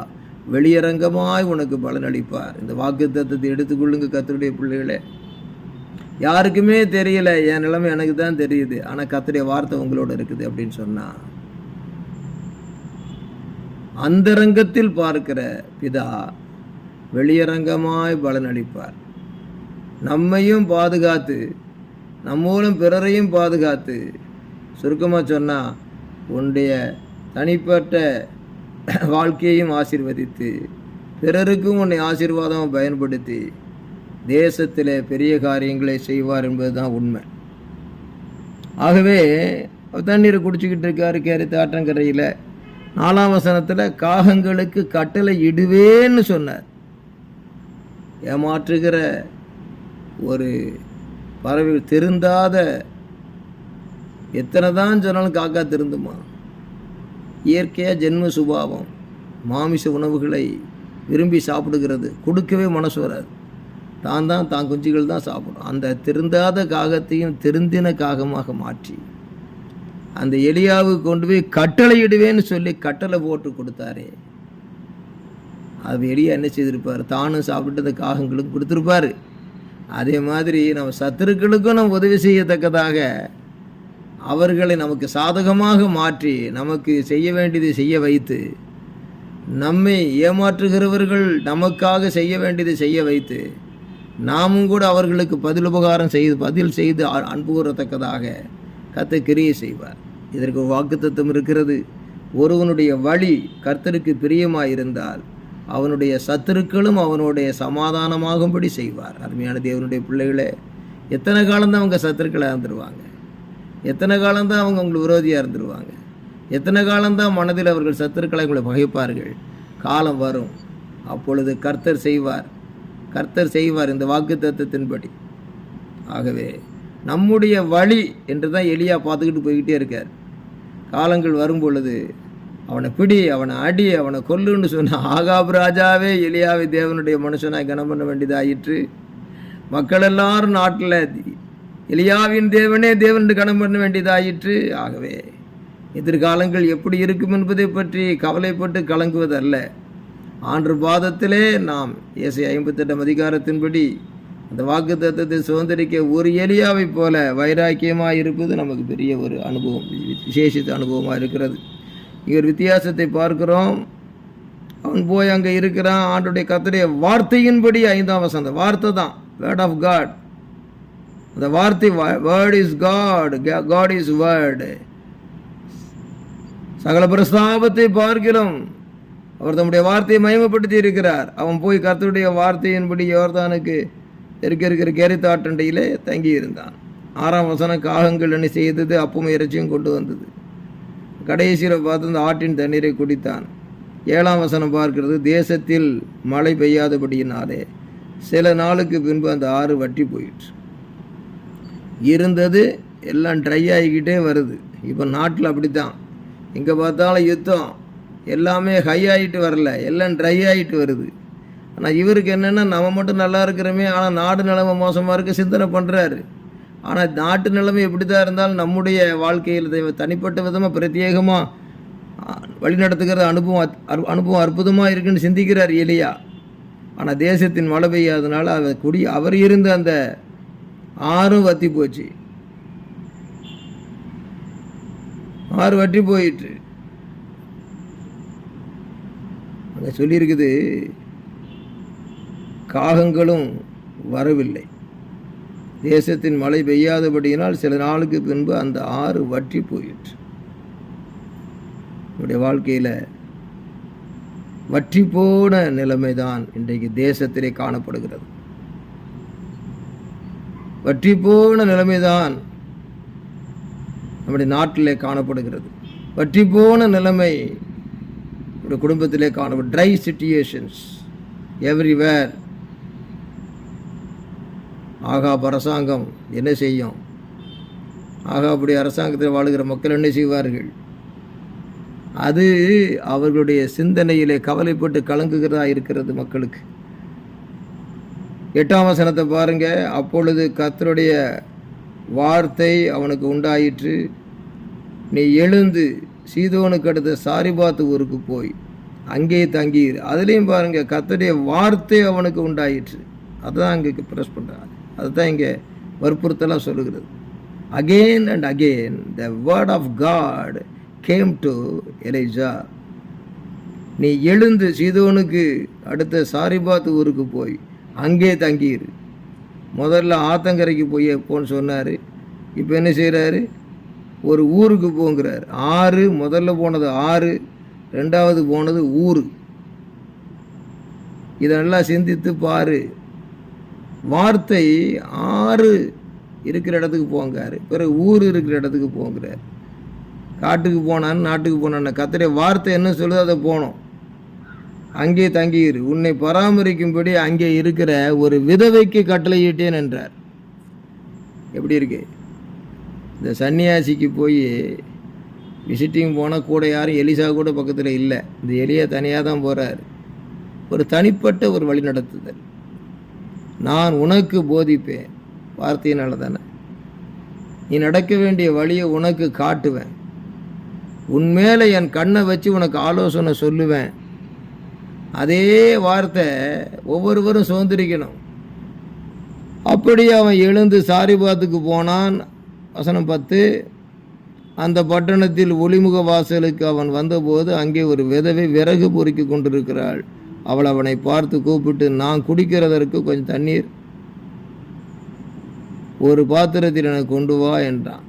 வெளியரங்கமாய் உனக்கு பலனளிப்பார். இந்த வாக்குத்தத்தத்தை எடுத்துக்கொள்ளுங்க கர்த்தருடைய பிள்ளைகளே. யாருக்குமே தெரியல, என் நிலைமை எனக்கு தான் தெரியுது, ஆனால் கர்த்தருடைய வார்த்தை உங்களோட இருக்குது அப்படின்னு சொன்னா, அந்தரங்கத்தில் பார்க்கிற பிதா வெளியரங்கமாய் பலனளிப்பார். நம்மையும் பாதுகாத்து, நம்மூலம் பிறரையும் பாதுகாத்து, சுருக்கமாக சொன்னால் உன்னுடைய தனிப்பட்ட வாழ்க்கையையும் ஆசீர்வதித்து, பிறருக்கும் உன்னை ஆசீர்வாதமாக பயன்படுத்தி தேசத்தில் பெரிய காரியங்களை செய்வார் என்பது தான் உண்மை. ஆகவே தண்ணீரை குடிச்சிக்கிட்டு இருக்காரு கேரத்து ஆற்றங்கரையில். 4ஆம் வசனத்தில் காகங்களுக்கு கட்டளை இடுவேன்னு சொன்னார். ஏமாற்றுகிற ஒரு பறவை திருந்தாத, எத்தனை தான் சொன்னாலும் காக்கா திருந்துமா? இயற்கையாக ஜென்ம சுபாவம் மாமிச உணவுகளை விரும்பி சாப்பிடுகிறது, கொடுக்கவே மனசு வராது. தான் குஞ்சுகள் தான் சாப்பிடும். அந்த திருந்தாத காகத்தையும் திருந்தின காகமாக மாற்றி அந்த எலியாவுக்கு கொண்டு போய் கட்டளையிடுவேன்னு சொல்லி கட்டளை போட்டு கொடுத்தாரே, அது எலியா என்ன செய்திருப்பார்? தானும் சாப்பிட்டு அந்த காகங்களுக்கும் கொடுத்துருப்பார். அதே மாதிரி நம்ம சத்துருக்களுக்கும் நம்ம உதவி செய்யத்தக்கதாக அவர்களை நமக்கு சாதகமாக மாற்றி நமக்கு செய்ய வேண்டியதை செய்ய வைத்து, நம்மை ஏமாற்றுகிறவர்கள் நமக்காக செய்ய வேண்டியதை செய்ய வைத்து, நாமும் கூட அவர்களுக்கு பதில் செய்து அன்பு கூறத்தக்கதாக கர்த்தர் கிரியை செய்வார். இதற்கு ஒரு வாக்குத்தத்தம் இருக்கிறது. ஒருவனுடைய வழி கர்த்தருக்கு பிரியமாயிருந்தால் அவனுடைய சத்துருக்களும் அவனுடைய சமாதானமாகும்படி செய்வார். அருமையான தேவனுடைய பிள்ளைகளே, எத்தனை காலம்தான் அவங்க சத்துருக்களாக இருந்துருவாங்க? எத்தனை காலம்தான் அவங்க உங்களுக்கு விரோதியாக இருந்துருவாங்க? எத்தனை காலம்தான் மனதில் அவர்கள் சத்துருக்களை உங்களை பகைப்பார்கள்? காலம் வரும், அப்பொழுது கர்த்தர் செய்வார் இந்த வாக்கு தத்தத்தின்படி. ஆகவே நம்முடைய வழி என்று தான் எலியா பார்த்துக்கிட்டு போய்கிட்டே இருக்கார். காலங்கள் வரும் பொழுது அவனை பிடி, அவனை அடி, அவனை கொல்லுன்னு சொன்ன ஆகாப் ராஜாவே எலியாவை தேவனுடைய மனுஷனாய் கனம் பண்ண வேண்டியதாயிற்று. மக்கள் எல்லாரும் நாட்டில் எலியாவின் தேவனே தேவன் என்று கனம் பண்ண வேண்டியதாயிற்று. ஆகவே எதிர்காலங்கள் எப்படி இருக்கும் என்பதை பற்றி கவலைப்பட்டு கலங்குவதல்ல, ஆண்டு பாதத்திலே நாம் ஏசாயா 58 அதிகாரத்தின்படி அந்த வாக்கு தத்தத்தை சுதந்திரிக்க ஒரு எலியாவை போல வைராக்கியமாக இருப்பது நமக்கு பெரிய ஒரு அனுபவம், விசேஷித்த அனுபவமாக இருக்கிறது. இங்கே ஒரு வித்தியாசத்தை பார்க்கிறோம். அவன் போய் அங்கே இருக்கிறான். ஆண்டுடைய கர்த்தருடைய வார்த்தையின்படி 5ஆம் வசனம், வார்த்தை தான், வேர்ட் ஆஃப் காட். அந்த வார்த்தை, word is God, God is word. சகல பிரஸ்தாபத்தை பார்க்கிறோம். அவர் தம்முடைய வார்த்தையை மகிமைப்படுத்தி இருக்கிறார். அவன் போய் கர்த்தருடைய வார்த்தையின்படி யோர்தானுக்கு இருக்கிற கேரித்தாட்டண்டையிலே தங்கி இருந்தான். 6ஆம் வசனம், காகங்கள் என்ன செய்தது, அப்பமும் இறைச்சியும் கொண்டு வந்தது. கடைசியில் பார்த்து அந்த ஆற்றின் தண்ணீரை குடித்தான். 7ஆம் வசனம் பார்க்கிறது, தேசத்தில் மழை பெய்யாதபடியினாலே சில நாளுக்கு பின்பு அந்த ஆறு வற்றி போயிடுச்சு. இருந்தது எல்லாம் ட்ரை ஆகிக்கிட்டே வருது. இப்போ நாட்டில் அப்படித்தான், எங்கே பார்த்தாலும் யுத்தம், எல்லாமே ஹை ஆகிட்டு வரல, எல்லாம் ட்ரை ஆகிட்டு வருது. ஆனால் இவருக்கு என்னென்னா, நம்ம மட்டும் நல்லா இருக்கிறோமே, ஆனால் நாடு நிலைமை மோசமாக இருக்க சிந்தனை பண்ணுறாரு. ஆனால் நாட்டு நிலைமை எப்படி தான் இருந்தாலும் நம்முடைய வாழ்க்கையில் தனிப்பட்ட விதமாக பிரத்யேகமாக வழிநடத்துகிற அனுபவம் அற்புதமாக இருக்குன்னு சிந்திக்கிறார் எலியா. ஆனால் தேசத்தின் மழை பெய்யாதனால அவர் இருந்த அந்த ஆறும் வற்றி போச்சு. ஆறு வற்றி போயிட்டு அங்கே சொல்லியிருக்குது, காகங்களும் வரவில்லை. தேசத்தின் மழை பெய்யாதபடியினால் சில நாளுக்கு பின்பு அந்த ஆறு வற்றி போயிற்று. நம்முடைய வாழ்க்கையில் வற்றி போன நிலைமை தான் இன்றைக்கு தேசத்திலே காணப்படுகிறது. வற்றி போன நிலைமைதான் நம்முடைய நாட்டிலே காணப்படுகிறது. வற்றி போன நிலைமை நம்முடைய குடும்பத்திலே காணப்படும். Try situations everywhere. ஆகாப் அரசாங்கம் என்ன செய்யும்? ஆகாபுடைய அரசாங்கத்தில் வாழுகிற மக்கள் என்ன செய்வார்கள்? அது அவர்களுடைய சிந்தனையிலே கவலைப்பட்டு கலங்குகிறதா இருக்கிறது மக்களுக்கு. 8ஆம் வசனத்தை பாருங்க, அப்பொழுது கர்த்தருடைய வார்த்தை அவனுக்கு உண்டாயிற்று, நீ எழுந்து சீதோனுக்கு அடுத்த சாரிபாத்து ஊருக்கு போய் அங்கே தங்கியிரு. அதுலேயும் பாருங்க, கர்த்தருடைய வார்த்தை அவனுக்கு உண்டாயிற்று. அதுதான் இங்கே ப்ரெஸ் பண்ணுறாங்க, அதுதான் இங்கே வற்புறுத்தலாம் சொல்லுகிறது. Again and again the word of God came to Elijah. நீ எழுந்து சீதோனுக்கு அடுத்த சாரிபாத் ஊருக்கு போய் அங்கே தங்கியிரு. முதல்ல ஆத்தங்கரைக்கு போன்னு சொன்னார். இப்போ என்ன செய்கிறாரு? ஒரு ஊருக்கு போங்கிறார். ஆறு, முதல்ல போனது ஆறு, ரெண்டாவது போனது ஊர். இதெல்லாம் சிந்தித்து பாரு. வார்த்தை ஆறு இருக்கிற இடத்துக்கு போங்காரு, பிறகு ஊர் இருக்கிற இடத்துக்கு போங்கிறார். காட்டுக்கு போனான்னு நாட்டுக்கு போனான்னு கர்த்தருடைய வார்த்தை என்ன சொல்லுது அதை போனோம். அங்கே தங்கியிரு, உன்னை பராமரிக்கும்படி அங்கே இருக்கிற ஒரு விதவைக்கு கட்டளையிட்டேன் என்றார். எப்படி இருக்கு? இந்த சன்னியாசிக்கு போய் விசிட்டிங் போனால் கூட யாரும் எலிசா கூட பக்கத்தில் இல்லை. இந்த எலியா தனியாக தான் போகிறார். ஒரு தனிப்பட்ட ஒரு வழி நடத்துதல். நான் உனக்கு போதிப்பேன், வார்த்தையினால தானே. நீ நடக்க வேண்டிய வழியை உனக்கு காட்டுவேன். உன் மேலே என் கண்ணை வச்சு உனக்கு ஆலோசனை சொல்லுவேன். அதே வார்த்தை ஒவ்வொருவரும் சுதந்திரிக்கணும். அப்படி அவன் எழுந்து சாரிபாத்துக்கு போனான். வசனம் 10, அந்த பட்டணத்தில் ஒளிமுக வாசலுக்கு அவன் வந்தபோது அங்கே ஒரு விதவை விறகு பொறுக்கி கொண்டிருக்கிறாள். அவள் அவனை பார்த்து கூப்பிட்டு, நான் குடிக்கிறதற்கு கொஞ்சம் தண்ணீர் ஒரு பாத்திரத்தில் எனக்கு கொண்டு வா என்றான்.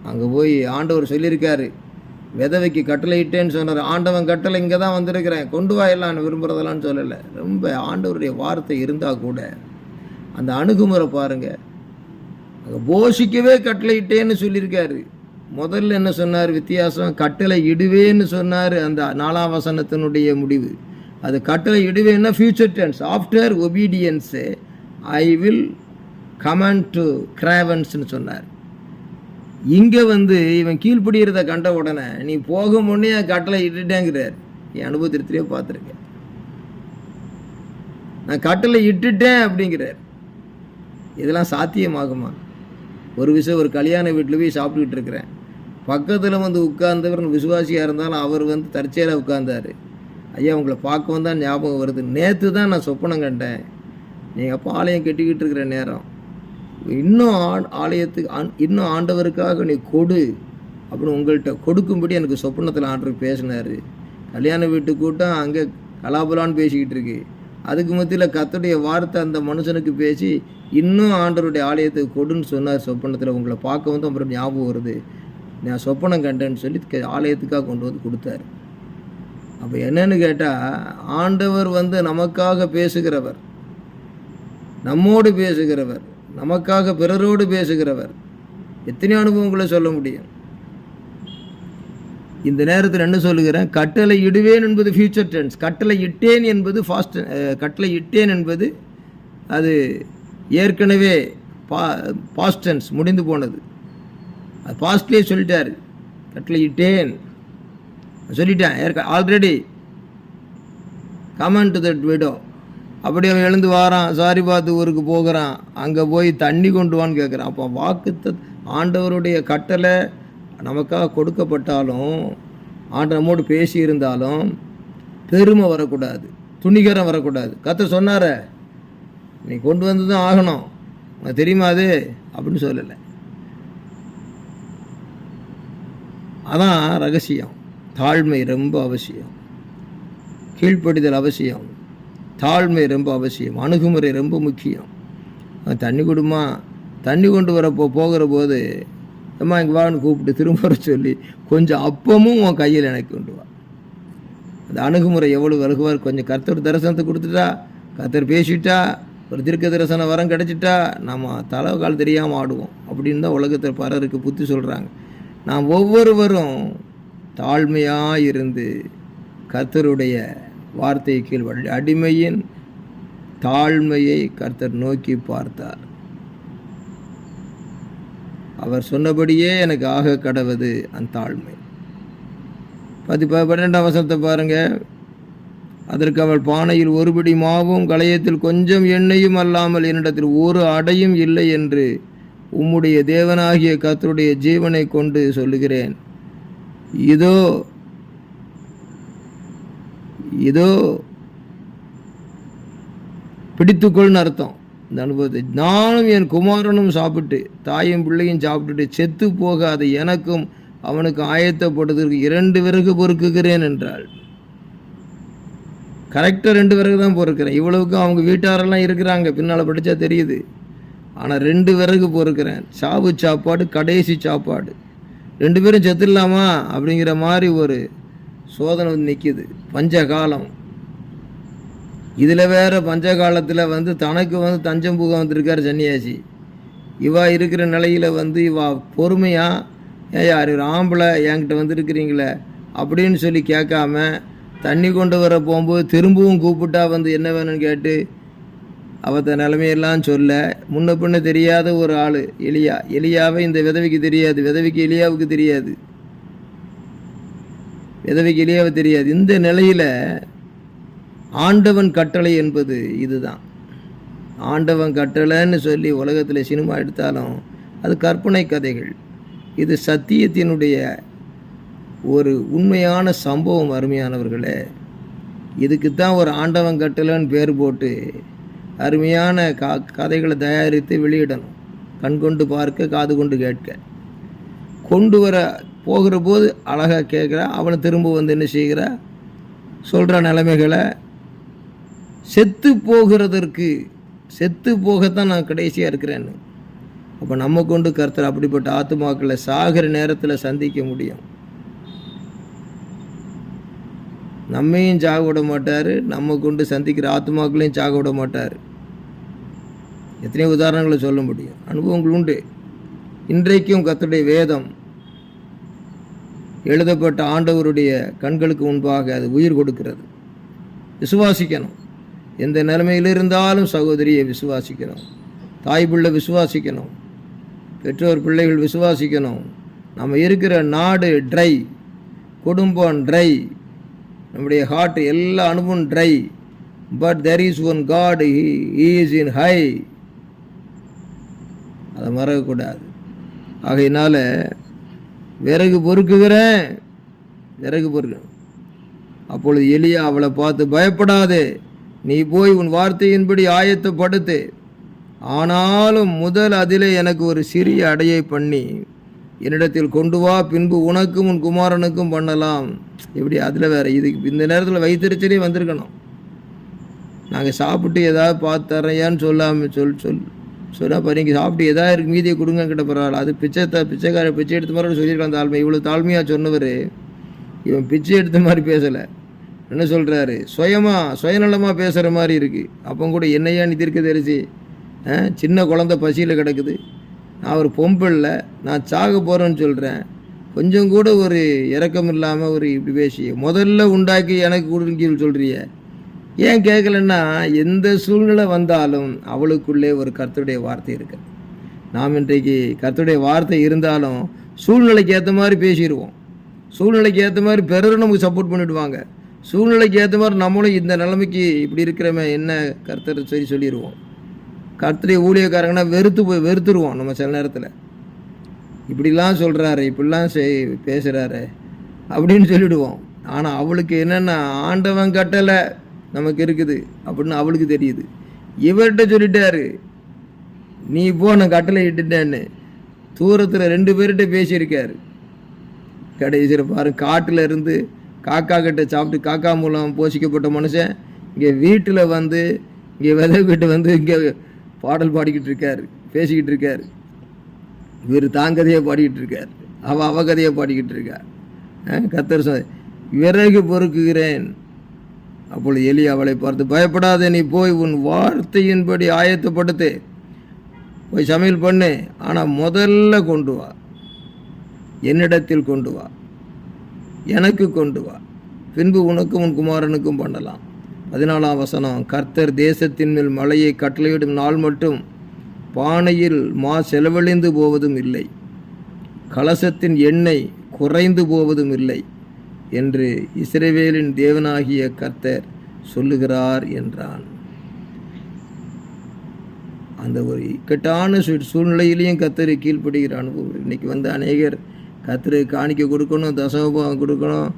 அங்கே போய் ஆண்டவர் சொல்லியிருக்காரு, விதவைக்கு கட்டளை இட்டேன்னு சொன்னார். ஆண்டவன் கட்டளை இங்கே தான் வந்திருக்கிறேன், கொண்டு வா எல்லாம் விரும்புகிறதெல்லாம் சொல்லலை. ரொம்ப ஆண்டவருடைய வார்த்தை இருந்தால் கூட அந்த அணுகுமுறை பாருங்கள். அங்கே போஷிக்கவே கட்டளை இட்டேன்னு சொல்லியிருக்காரு. முதல்ல என்ன சொன்னார்? வித்தியாசம். கட்டளை இடுவேன்னு சொன்னார். அந்த 4ஆம் வசனத்தினுடைய முடிவு அது கட்டளை இடுவேன்னா future tense. After obedience I will command to கிராவன்ஸ்னு சொன்னார். இங்கே இவன் கீழ்படுகிறத கண்ட உடனே நீ போக முன்னே கட்டளை இட்டுட்டேங்கிறார். என் அனுபவத்திலேயே பார்த்துருக்கேன். நான் கட்டளை இட்டுட்டேன் அப்படிங்கிறார். இதெல்லாம் சாத்தியமாகுமா? ஒரு விஷயம், ஒரு கல்யாண வீட்டில் போய் சாப்பிட்டுக்கிட்டு இருக்கிறேன். பக்கத்தில் வந்து உட்கார்ந்தவர் விசுவாசியாக இருந்தாலும் அவர் வந்து தற்செயலாக உட்கார்ந்தார். ஐயா உங்களை பார்க்கவும் தான் ஞாபகம் வருது, நேற்று தான் நான் சொப்பனம் கண்டேன், நீங்கள் அப்போ ஆலயம் கட்டிக்கிட்டு இருக்கிற நேரம், இன்னும் இன்னும் ஆண்டவருக்காக நீ கொடு அப்படின்னு உங்கள்கிட்ட கொடுக்கும்படி எனக்கு சொப்பனத்தில் ஆண்டவர் பேசினார். கல்யாண வீட்டு கூட்டம் அங்கே கலாபலான்னு பேசிக்கிட்டு இருக்கு. அதுக்கு மத்தியில் கர்த்தருடைய வார்த்தை அந்த மனுஷனுக்கு பேசி இன்னும் ஆண்டவருடைய ஆலயத்துக்கு கொடுன்னு சொன்னார் சொப்பனத்தில். உங்களை பார்க்க வந்து அப்புறம் ஞாபகம் வருது, நான் சொப்பனம் கண்டேன்னு சொல்லி ஆலயத்துக்காக கொண்டு வந்து கொடுத்தாரு. அப்போ என்னன்னு கேட்டால், ஆண்டவர் வந்து நமக்காக பேசுகிறவர், நம்மோடு பேசுகிறவர், நமக்காக பிறரோடு பேசுகிறவர். எத்தனை அனுபவங்களை சொல்ல முடியும். இந்த நேரத்தில் என்ன சொல்லுகிறேன், கட்டளை இடுவேன் என்பது ஃபியூச்சர் டென்ஸ், கட்டளை இட்டேன் என்பது கட்டளை இட்டேன் என்பது அது ஏற்கனவே பாஸ்ட் டென்ஸ், முடிந்து போனது. அது பாஸ்ட்லேயே சொல்லிட்டார், கட்டளை இட்டேன் சொல்லிட்டேன் already. Comment to that widow. அப்படி அவன் எழுந்து வாரான், சாரி பார்த்து ஊருக்கு போகிறான், அங்கே போய் தண்ணி கொண்டு வான்னு கேட்குறான். அப்போ வாக்கு ஆண்டவருடைய கட்டளை நமக்காக கொடுக்கப்பட்டாலும், ஆண்டவர் நம்மோடு பேசி இருந்தாலும் பெருமை வரக்கூடாது, துணிகரம் வரக்கூடாது. கர்த்தர் சொன்னார நீ கொண்டு வந்து தான் ஆகணும், உனக்கு தெரியுமா அது அப்படின்னு சொல்லலை. அதான் ரகசியம். தாழ்மை ரொம்ப அவசியம், கீழ்ப்படிதல் அவசியம், தாழ்மை ரொம்ப அவசியம், அணுகுமுறை ரொம்ப முக்கியம். தண்ணி கொடுமா, தண்ணி கொண்டு போகிற போது அம்மா இங்கே வான்னு கூப்பிட்டு திரும்ப வர சொல்லி கொஞ்சம் அப்பமும் உன் கையில் எனக்கு கொண்டு வா. அந்த அணுகுமுறை எவ்வளோ விலகுவார். கொஞ்சம் கர்த்தர் தரிசனத்தை கொடுத்துட்டா, கர்த்தர் பேசிட்டா, ஒரு தீர்க்க தரிசன வரம் கிடச்சிட்டா நம்ம தலைகால் தெரியாமல் ஆடுவோம் அப்படின்னு தான் உலகத்தில் பலருக்கு புத்தி சொல்கிறாங்க. நாம் ஒவ்வொருவரும் தாழ்மையாக இருந்து கர்த்தருடைய வார்த்தை கீழ் அடிமையின் தாழ்மையை கர்த்தர் நோக்கி பார்த்தார். அவர் சொன்னபடியே எனக்கு ஆக கடவது அந்த தாழ்மை. 12ஆம் வசனத்தை பாருங்க. அதற்கு அவள், பானையில் ஒருபடி மாவும் களையத்தில் கொஞ்சம் எண்ணெயும் அல்லாமல் என்னிடத்தில் ஒரு அடையும் இல்லை என்று உம்முடைய தேவனாகிய கர்த்தருடைய ஜீவனை கொண்டு சொல்லுகிறேன். இதோ இதோ பிடித்துக்கொள்னு அர்த்தம். இந்த அனுபவத்தை நானும் என் குமாரனும் சாப்பிட்டு, தாயும் பிள்ளையும் சாப்பிட்டுட்டு செத்து போகாத எனக்கும் அவனுக்கு ஆயத்தப்படுவதற்கு 2 விறகு பொறுக்குகிறேன் என்றாள். கரெக்டாக 2 விறகு தான் பொறுக்கிறேன். இவ்வளவுக்கும் அவங்க வீட்டாரெல்லாம் இருக்கிறாங்க, பின்னால் படித்தா தெரியுது. ஆனால் 2 விறகு பொறுக்கிறேன். சாவு சாப்பாடு, கடைசி சாப்பாடு. 2 பேரும் செத்துடலாமா அப்படிங்கிற மாதிரி ஒரு சோதனை வந்து நிற்கிது. பஞ்சகாலம். இதில் வேறு பஞ்சகாலத்தில் வந்து தனக்கு வந்து தஞ்சம் புக வந்திருக்கார் சன்னியாசி. இவா இருக்கிற நிலையில் வந்து இவா பொறுமையாக, யார் ஒரு ஆம்பளை என்கிட்ட வந்துருக்கிறீங்களே அப்படின்னு சொல்லி கேட்காம, தண்ணி கொண்டு வர போகும்போது திரும்பவும் கூப்பிட்டா வந்து என்ன வேணும்னு கேட்டு அவத்த நிலைமையெல்லாம் சொல்ல, முன்ன பின்ன தெரியாத ஒரு ஆள் எலியாவை இந்த விதவைக்கு தெரியாது, விதவைக்கு எலியாவுக்கு தெரியாது, விதவைக்கு எலியாவை தெரியாது. இந்த நிலையில் ஆண்டவன் கட்டளை என்பது இதுதான். ஆண்டவன் கட்டளைன்னு சொல்லி உலகத்தில் சினிமா எடுத்தாலும் அது கற்பனை கதைகள். இது சத்தியத்தினுடைய ஒரு உண்மையான சம்பவம். அருமையானவர்களே, இதுக்கு தான் ஒரு ஆண்டவன் கட்டளைன்னு பேர் போட்டு அருமையான கதைகளை தயாரித்து வெளியிடணும். கண் கொண்டு பார்க்க, காது கொண்டு கேட்க. கொண்டு வர போகிற போது அழகாக கேட்குறா, அவனை திரும்ப வந்து என்ன செய்கிறா, சொல்கிற நிலைமைகளை. செத்து போகிறதற்கு, செத்து போகத்தான் நான் கடைசியாக இருக்கிறேன்னு. அப்போ நம்ம கொண்டு கர்த்தர் அப்படிப்பட்ட ஆத்துமாக்களை சாகிற நேரத்தில் சந்திக்க முடியும். நம்மையும் சாக விட மாட்டார், நம்ம கொண்டு சந்திக்கிற ஆத்துமாக்களையும் சாக விட மாட்டார். எத்தனை உதாரணங்களை சொல்ல முடியும், அனுபவங்கள் உண்டு. இன்றைக்கும் கர்த்தருடைய வேதம் எழுதப்பட்ட ஆண்டவருடைய கண்களுக்கு முன்பாக அது உயிர் கொடுக்கிறது. விசுவாசிக்கணும். எந்த நிலைமையில் இருந்தாலும் சகோதரியை விசுவாசிக்கணும், தாய் பிள்ளை விசுவாசிக்கணும், பெற்றோர் பிள்ளைகள் விசுவாசிக்கணும். நம்ம இருக்கிற நாடு ட்ரை, குடும்பம் ட்ரை, நம்முடைய ஹார்ட் எல்லா அனுபவம் try. But there is one God, he is in high. அதை மறக்கக்கூடாது. ஆகையினால விறகு பொறுக்குகிறேன், விறகு பொறுக்கு. அப்பொழுது எலியா அவளை பார்த்து, பயப்படாதே, நீ போய் உன் வார்த்தையின்படி ஆயத்தப்படுத்து. ஆனாலும் முதல் அதிலே எனக்கு ஒரு சிறிய அடையை பண்ணி என்னிடத்தில் கொண்டு வா, பின்பு உனக்கும் உன் குமாரனுக்கும் பண்ணலாம். இப்படி அதில் வேற இதுக்கு இந்த நேரத்தில் வைத்தறிச்சலே வந்திருக்கணும். நாங்கள் சாப்பிட்டு ஏதாவது பார்த்து தரையான்னு சொல்லாமல் சொன்னால் பாரு, இங்கே சாப்பிட்டு எதாவது இருக்கு மீதியை கொடுங்க கிட்ட பரவாயில்ல. அது பிச்சைக்கார பிச்சை எடுத்த மாதிரி சொல்லியிருக்கான். அந்த ஆள்மை இவ்வளோ தாழ்மையாக சொன்னவர் இவன் பிச்சை எடுத்த மாதிரி பேசலை. என்ன சொல்கிறாரு, சுயநலமாக பேசுகிற மாதிரி இருக்குது. அப்போ கூட என்னையா நீ தீர்க்க தெரிச்சு, சின்ன குழந்தை பசியில் கிடக்குது, நான் ஒரு பொம்பில்ல, நான் சாக போகிறேன்னு சொல்கிறேன், கொஞ்சம் கூட ஒரு இரக்கம் இல்லாமல் ஒரு இப்படி பேசி முதல்ல உண்டாக்கி எனக்கு கொடுங்கன்னு சொல்கிறிய. ஏன் கேட்கலன்னா, எந்த சூழ்நிலை வந்தாலும் அவளுக்குள்ளே ஒரு கர்த்தருடைய வார்த்தை இருக்கு. நாம் இன்றைக்கு கர்த்தருடைய வார்த்தை இருந்தாலும் சூழ்நிலைக்கு ஏற்ற மாதிரி பேசிடுவோம். சூழ்நிலைக்கு ஏற்ற மாதிரி பிறரும் நமக்கு சப்போர்ட் பண்ணிவிடுவாங்க. சூழ்நிலைக்கு ஏற்ற மாதிரி நம்மளும் இந்த நிலைமைக்கு இப்படி இருக்கிறமே என்ன கர்த்தர் சரி சொல்லிடுவோம். கர்த்தருடைய ஊழியக்காரங்கன்னா வெறுத்துருவோம் நம்ம சில நேரத்தில். இப்படிலாம் சொல்கிறாரு, இப்படிலாம் பேசுகிறாரு அப்படின்னு சொல்லிவிடுவோம். ஆனால் அவளுக்கு என்னென்னா, ஆண்டவன் கட்டளை நமக்கு இருக்குது அப்படின்னு அவளுக்கு தெரியுது. இவர்கிட்ட சொல்லிட்டாரு, நீ போ, நான் கட்டளை இட்டுட்டேன்னு. தூரத்தில் 2 பேர்கிட்ட பேசியிருக்காரு. கடைசியில் பாரு, காட்டில் இருந்து காக்கா கிட்ட சாப்பிட்டு காக்கா மூலம் போஷிக்கப்பட்ட மனுஷன் இங்கே வீட்டில் வந்து இங்கே விதைக்கிட்ட வந்து இங்கே பாடல் பாடிக்கிட்டு இருக்காரு, பேசிக்கிட்டு இருக்காரு. இவர் தாங்கதையாக பாடிக்கிட்டு இருக்கார், அவ கதையாக பாடிக்கிட்டு இருக்கார். கர்த்தர் விறகு பொறுக்குகிறேன். அப்பொழுது எலியா அவளை பார்த்து, பயப்படாதே, நீ போய் உன் வார்த்தையின்படி ஆயத்தப்படுத்து, போய் சமையல் பண்ணு. ஆனால் முதல்ல கொண்டு வா, என்னிடத்தில் கொண்டு வா, எனக்கு கொண்டு வா, பின்பு உனக்கும் உன் குமாரனுக்கும் பண்ணலாம். 14ஆம் வசனம், கர்த்தர் தேசத்தின் மேல் மழையை கட்டளையிடும் நாள் மட்டும் பானையில் செலவழிந்து போவதும் இல்லை, கலசத்தின் எண்ணெய் குறைந்து போவதும் இல்லை என்று இஸ்ரவேலின் தேவனாகிய கர்த்தர் சொல்லுகிறார் என்றான். அந்த ஒரு இக்கட்டான சூழ்நிலையிலையும் கர்த்தரை கீழ்ப்படுகிற அனுபவம். இன்னைக்கு அநேகர் கர்த்தருக்கு காணிக்க கொடுக்கணும், தசமபாகம் கொடுக்கணும்,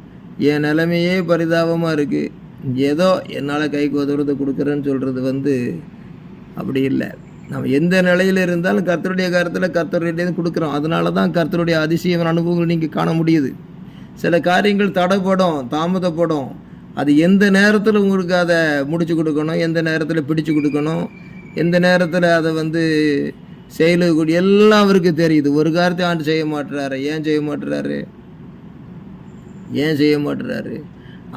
என் நிலைமையே பரிதாபமாக இருக்குது, ஏதோ என்னால் கைக்கு உதவுறதை கொடுக்குறேன்னு சொல்கிறது அப்படி இல்லை. நம்ம எந்த நிலையில் இருந்தாலும் கர்த்தருடைய காரியத்தில் கர்த்தருடைய கொடுக்குறோம். அதனால தான் கர்த்தருடைய அதிசய அனுபவங்கள் நீங்கள் காண முடியுது. சில காரியங்கள் தடைப்படும், தாமதப்படும். அது எந்த நேரத்தில் உங்களுக்கு அதை முடிச்சு கொடுக்கணும், எந்த நேரத்தில் பிடிச்சு கொடுக்கணும், எந்த நேரத்தில் அதை செயலுக்கூடிய எல்லாம் அவருக்கு தெரியுது. ஒரு காரியத்தை ஆண்டு செய்ய மாட்டுறாரு. ஏன் செய்ய மாட்டுறாரு?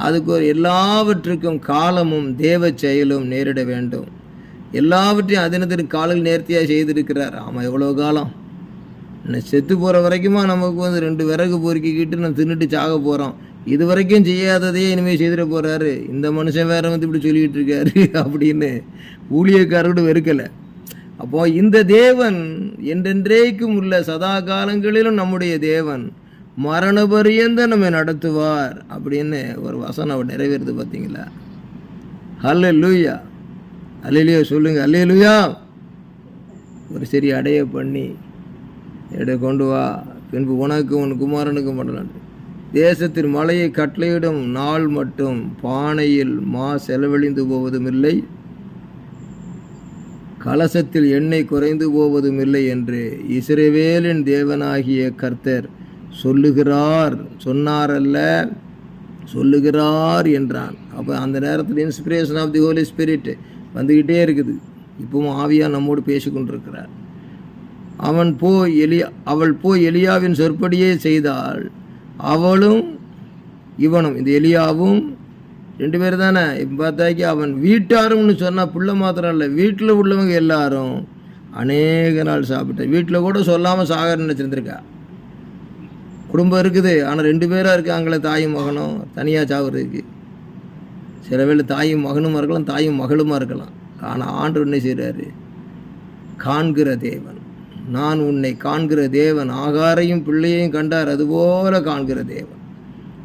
அதுக்கு ஒரு எல்லாவற்றுக்கும் காலமும் தேவ செயலும் நேரிட வேண்டும். எல்லாவற்றையும் அதினத்திற்கு காலில் நேர்த்தியாக செய்திருக்கிறார். ஆமாம், எவ்வளோ காலம் செத்து போகிற வரைக்குமா நமக்கு 2 விறகு பொறுக்கிக்கிட்டு நம்ம தின்னுட்டு சாக போகிறோம். இது வரைக்கும் செய்யாததையே இனிமேல் செய்திட போகிறாரு. இந்த மனுஷன் வேற இப்படி சொல்லிக்கிட்டு இருக்காரு அப்படின்னு ஊழியக்காரர்கிட்ட வெறுக்கலை. அப்போது இந்த தேவன் என்றென்றைக்கும் உள்ள சதா காலங்களிலும் நம்முடைய தேவன் மரண பரியந்த நம்ம நடத்துவார் அப்படின்னு ஒரு வசனம் அவர் நிறைவேறுது. பார்த்தீங்களா? ஹல்லேலூயா, அல்லேலூயா சொல்லுங்கள், அல்லேலூயா. ஒரு சரி அடைய பண்ணி கொண்டு வா, பின்பு உனக்கு உன் குமாரனுக்கும் பண்ணலாம். தேசத்தின் மழையை கட்டளையிடும் நாள் மட்டும் பானையில் செலவழிந்து போவதும் இல்லை, கலசத்தில் எண்ணெய் குறைந்து போவதும் இல்லை என்று இஸ்ரவேலின் தேவனாகிய கர்த்தர் சொல்லுகிறார் என்றான். அப்போ அந்த நேரத்தில் inspiration of the Holy Spirit வந்துக்கிட்டே இருக்குது. இப்பவும் ஆவியாக நம்மோடு பேசிக்கொண்டிருக்கிறார். அவள் போய் எலியாவின் சொற்படியே செய்தாள். அவளும் இவனும், இந்த எலியாவும் 2 பேர் தானே. இப்போ பார்த்தாக்கி அவன் வீட்டாரும்னு சொன்னால் பிள்ளை மாத்திரம் இல்லை, வீட்டில் உள்ளவங்க எல்லாரும் அநேக நாள் சாப்பிட்டேன். வீட்டில் கூட சொல்லாமல் சாக நினச்சிருந்துருக்கா. குடும்பம் இருக்குது, ஆனால் 2 பேராக இருக்காங்களே, தாயும் மகனும் தனியாக சாகுறதுக்கு. சில வேளை தாயும் மகனுமா இருக்கலாம், தாயும் மகளுமா இருக்கலாம். ஆனால் ஆண்டவர் என்ன செய்கிறாரு? காண்கிற தேவன், நான் உன்னை காண்கிற தேவன், ஆகாரையும் பிள்ளையையும் கண்டார் அதுபோல காண்கிற தேவன்.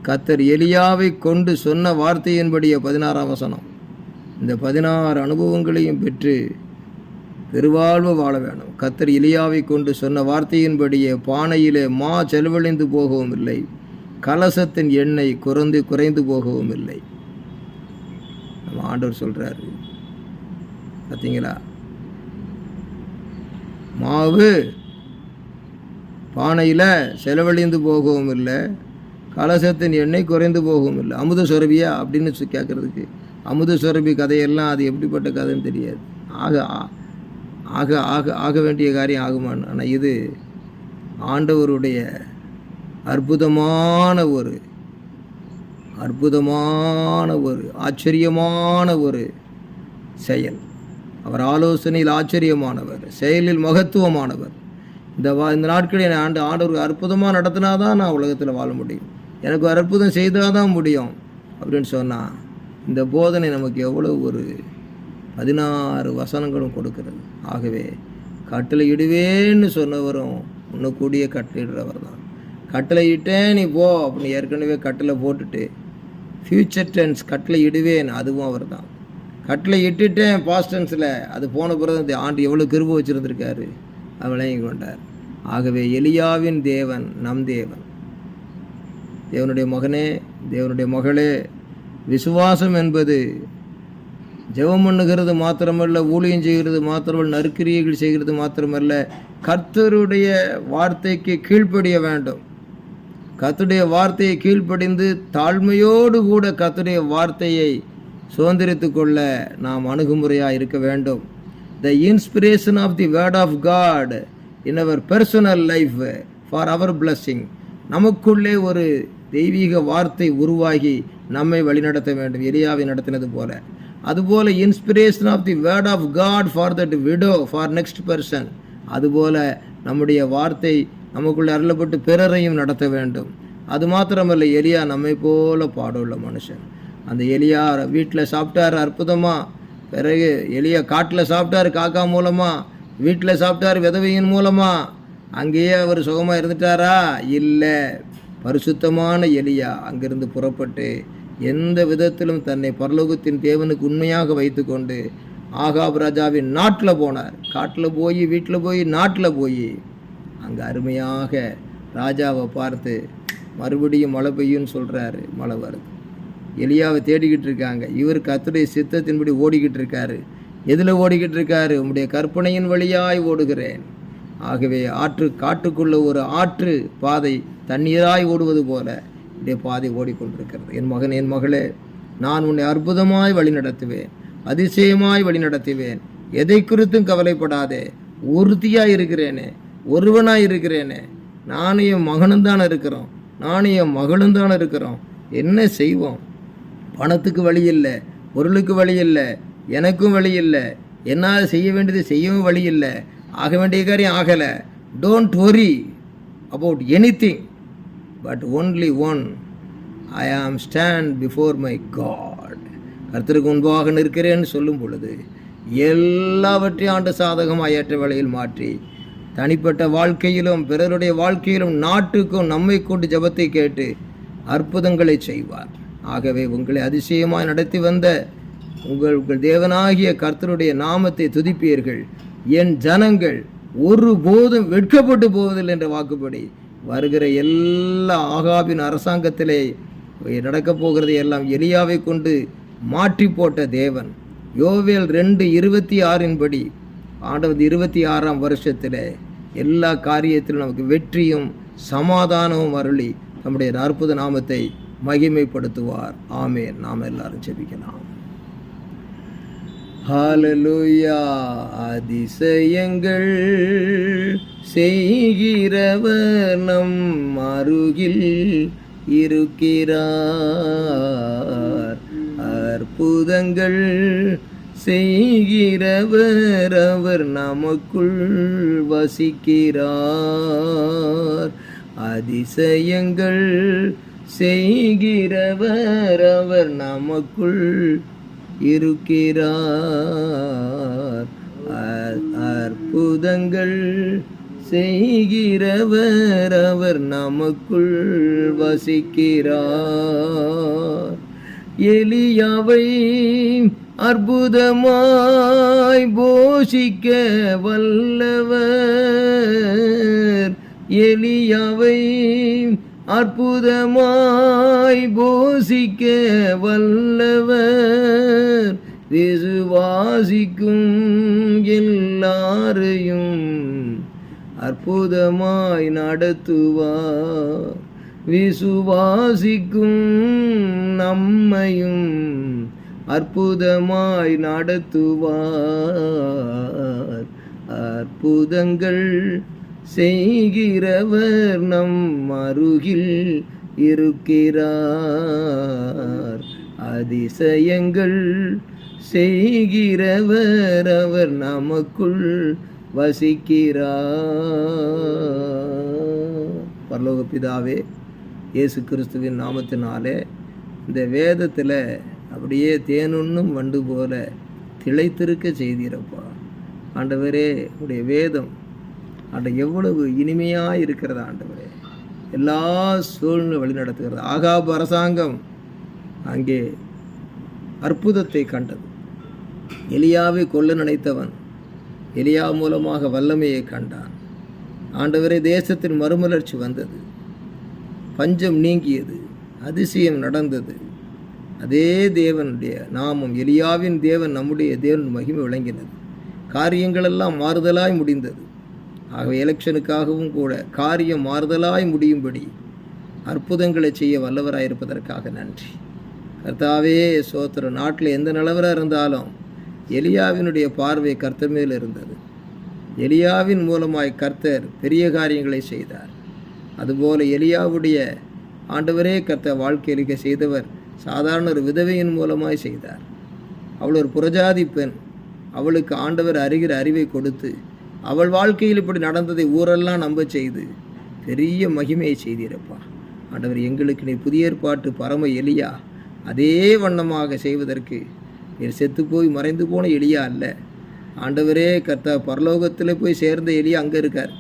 கர்த்தர் எலியாவை கொண்டு சொன்ன வார்த்தையின்படியே 16ஆம் வசனம். இந்த 16 அனுபவங்களையும் பெருவாழ்வு வாழ வேணும். கர்த்தர் எலியாவை கொண்டு சொன்ன வார்த்தையின்படியே பானையிலே மா செலவழிந்து போகவும் இல்லை, கலசத்தின் எண்ணெய் குறைந்து போகவும் இல்லை. நம்ம ஆண்டவர் சொல்றாரு பார்த்தீங்களா, மாவு பானையில் செலவழிந்து போகவும் இல்லை, கலசத்தின் எண்ணெய் குறைந்து போகவும் இல்லை. அமுத சுரபியா அப்படின்னு கேட்குறதுக்கு, அமுத சுரபி கதையெல்லாம் அது எப்படிப்பட்ட கதைன்னு தெரியாது. ஆக ஆக ஆக ஆக வேண்டிய காரியம் ஆகுமான்னு. ஆனால் இது ஆண்டவருடைய அற்புதமான ஒரு ஆச்சரியமான ஒரு செயல். அவர் ஆலோசனையில் ஆச்சரியமானவர், செயலில் மகத்துவமானவர். இந்த நாட்களில் ஆண்டவர் அற்புதமாக நடத்தினா தான் நான் உலகத்தில் வாழ முடியும், எனக்கு அற்புதம் செய்தால் தான் முடியும் அப்படின்னு சொன்னால், இந்த போதனை நமக்கு எவ்வளோ ஒரு 16 வசனங்களும் கொடுக்கிறது. ஆகவே கட்டளை இடுவேன்னு சொன்னவரும் முன்னக்கூடிய கட்டளையிடுறவர் தான். கட்டளை இட்டேன் நீ போ அப்படின்னு ஏற்கனவே கட்டளை போட்டுட்டு ஃப்யூச்சர் டென்ஸ் கட்டளை இடுவேன், அதுவும் அவர் தான். கட்டளை இட்டுட்டேன் பாஸ்ட் டென்ஸில், அது போன பிறகு இந்த ஆண்டு எவ்வளோ கிருபை வச்சுருந்துருக்காரு அது விளங்கி கொண்டார். ஆகவே எலியாவின் தேவன் நம் தேவன். தேவனுடைய மகனே, தேவனுடைய மகளே, விசுவாசம் என்பது ஜெபம் பண்ணுகிறது மாத்திரமல்ல, ஊழியம் செய்கிறது மாத்திரமல்ல, நற்கிரியைகள் செய்கிறது மாத்திரமல்ல, கர்த்தருடைய வார்த்தைக்கு கீழ்ப்படிய வேண்டும். கர்த்தருடைய வார்த்தையை கீழ்ப்படிந்து தாழ்மையோடு கூட கர்த்தருடைய வார்த்தையை சுதந்திரித்து கொள்ள நாம் அணுகுமுறையாக இருக்க வேண்டும். The inspiration of the word of God in our personal life for our blessing. நமக்குள்ளே ஒரு தெய்வீக வார்த்தை உருவாகி நம்மை வழிநடத்த வேண்டும், எலியாவை நடத்தினது போல. அதுபோல் inspiration of the word of God for that widow for next person. அதுபோல் நம்முடைய வார்த்தை நமக்குள்ளே அருளப்பட்டு பிறரையும் நடத்த வேண்டும். அது மாத்திரமல்ல, எலியா நம்மை போல பாடுள்ள மனுஷன். அந்த எலியா வீட்டில் சாப்பிட்டார் அற்புதமாக, பிறகு எலியா காட்டில் சாப்பிட்டார் காக்கா மூலமாக, வீட்டில் சாப்பிட்டார் விதவையின் மூலமாக. அங்கேயே அவர் சுகமாக இருந்துட்டாரா? இல்லை. பரிசுத்தமான எலியா அங்கிருந்து புறப்பட்டு எந்த விதத்திலும் தன்னை பரலோகத்தின் தேவனுக்கு உண்மையாக வைத்து கொண்டு ஆகாப் ராஜாவின் நாட்டில் போனார். காட்டில் போய், வீட்டில் போய், நாட்டில் போய் அங்கே அருமையாக ராஜாவை பார்த்து மறுபடியும் மழை பெய்யும்னு சொல்கிறாரு. மழை வருது. எலியாவை தேடிக்கிட்டு இருக்காங்க. இவர் கர்த்தருடைய சித்தத்தின்படி ஓடிக்கிட்டு இருக்காரு. எதில் ஓடிக்கிட்டு இருக்காரு? உம்முடைய கற்பனையின் வழியாய் ஓடுகிறேன். ஆகவே காட்டுக்குள்ள ஒரு ஆற்று பாதை தண்ணீராய் ஓடுவது போல இப்படியே பாதை ஓடிக்கொண்டிருக்கிறது. என் மகன், என் மகளே, நான் உன்னை அற்புதமாய் வழி நடத்துவேன், அதிசயமாய் வழி நடத்துவேன். எதை குறித்தும் கவலைப்படாதே. உறுதியாக இருக்கிறேனே, ஒருவனாய் இருக்கிறேனே. நானும் என் மகனும் தானே இருக்கிறோம், நானும் என் மகளும் தானே இருக்கிறோம். என்ன செய்வோம்? பணத்துக்கு வழி இல்லை, பொருளுக்கு வழி இல்லை, எனக்கும் வழி இல்லை, என்னால் செய்ய வேண்டியது செய்யவும் வழி இல்லை, ஆக வேண்டிய காரியம் ஆகலை. Don't worry about anything but only one. I am stand before my God. கர்த்தருக்கு முன்பாக நிற்கிறேன்னு சொல்லும் பொழுது எல்லாவற்றையும் ஆண்டு சாதகமாக ஏற்ற வேளையில் மாற்றி தனிப்பட்ட வாழ்க்கையிலும் பிறருடைய வாழ்க்கையிலும் நாட்டுக்கும் நம்மை கொண்டு ஜெபத்தை கேட்டு அற்புதங்களை செய்வார். ஆகவே உங்களை அதிசயமாய் நடத்தி வந்த உங்கள் தேவனாகிய கர்த்தருடைய நாமத்தை துதிப்பீர்கள். என் ஜனங்கள் ஒருபோதும் வெட்கப்பட்டு போவதில்லை என்ற வாக்குப்படி வருகிற எல்லா ஆகாபின் அரசாங்கத்திலே நடக்கப் போகிறதை எல்லாம் எலியாவை கொண்டு மாற்றி போட்ட தேவன். யோவேல் 2:26 படி ஆண்டவர் 26ஆம் வருஷத்தில் எல்லா காரியத்திலும் நமக்கு வெற்றியும் சமாதானமும் அருளி நம்முடைய அற்புத நாமத்தை மகிமைப்படுத்துவார். ஆமென். நாம் எல்லாரும் ஜெபிக்கலாம். ஹல்லேலூயா. அதிசயங்கள் செய்கிறவர் நம் அருகில் இருக்கிறார். அற்புதங்கள் செய்கிறவர் அவர் நமக்குள் வசிக்கிறார். அதிசயங்கள் செய்கிறவர் அவர் நமக்குள் இருக்கிறார். அற்புதங்கள் செய்கிறவர் அவர் நமக்குள் வசிக்கிறார். எலியாவை அற்புதமாய் போஷிக்க வல்லவர், எலியாவை அற்புதமாய் போஷிக்க வல்லவர், விசுவாசிக்கும் எல்லாரையும் அற்புதமாய் நடத்துவார், விசுவாசிக்கும் நம்மையும் அற்புதமாய் நடத்துவார். அற்புதங்கள் செய்கிறவர் நம் அருகில் இருக்கிறார், அதிசயங்கள் செய்கிறவர் அவர் நமக்குள் வசிக்கிறார். பரலோக பிதாவே, இயேசு கிறிஸ்துவின் நாமத்தினாலே இந்த வேதத்தில் அப்படியே தேனுண்ணும் வண்டு போல திளைத்திருக்க செய்தீரப்பா. ஆண்டவரே, உடைய வேதம் எவ்வளவு இனிமையாக இருக்கிறது ஆண்டவரே. எல்லா சூழ்நிலை வழி நடத்துகிறது. ஆகாப் அரசாங்கம் அங்கே அற்புதத்தை கண்டது. எலியாவை கொல்ல நினைத்தவன் எலியா மூலமாக வல்லமையை கண்டான். ஆண்டவரே, தேசத்தின் மறுமலர்ச்சி வந்தது, பஞ்சம் நீங்கியது, அதிசயம் நடந்தது. அதே தேவனுடைய நாமம், எலியாவின் தேவன் நம்முடைய தேவன் மகிமை விளங்கினது. காரியங்களெல்லாம் மாறுதலாய் முடிந்தது. ஆகவே எலெக்ஷனுக்காகவும் கூட காரியம் மாறுதலாய் முடியும்படி அற்புதங்களை செய்ய வல்லவராயிருப்பதற்காக நன்றி கர்த்தாவே. சோத்திரம். நாட்டில் எந்த நிலவராக இருந்தாலும் எலியாவினுடைய பார்வை கர்த்தர் மேல் இருந்தது. எலியாவின் மூலமாய் கர்த்தர் பெரிய காரியங்களை செய்தார். அதுபோல எலியாவுடைய ஆண்டவரே கர்த்தர் வாழ்க்கையிலுக்க செய்தவர் சாதாரண ஒரு விதவையின் மூலமாய் செய்தார். அவள் ஒரு புறஜாதி பெண். அவளுக்கு ஆண்டவர் அறிகிற அறிவை கொடுத்து அவள் வாழ்க்கையில் இப்படி நடந்ததை ஊரெல்லாம் நம்ப செய்து பெரிய மகிமையை செய்தீரப்பா. ஆண்டவர், எங்களுக்கு நீ புதிய ஏற்பாட்டு பரம எலியா அதே வண்ணமாக செய்வதற்கு நீர் செத்து போய் மறைந்து போன எலியா அல்ல ஆண்டவரே. கர்த்தா, பரலோகத்தில் போய் சேர்ந்த எலியா அங்கே இருக்கார்.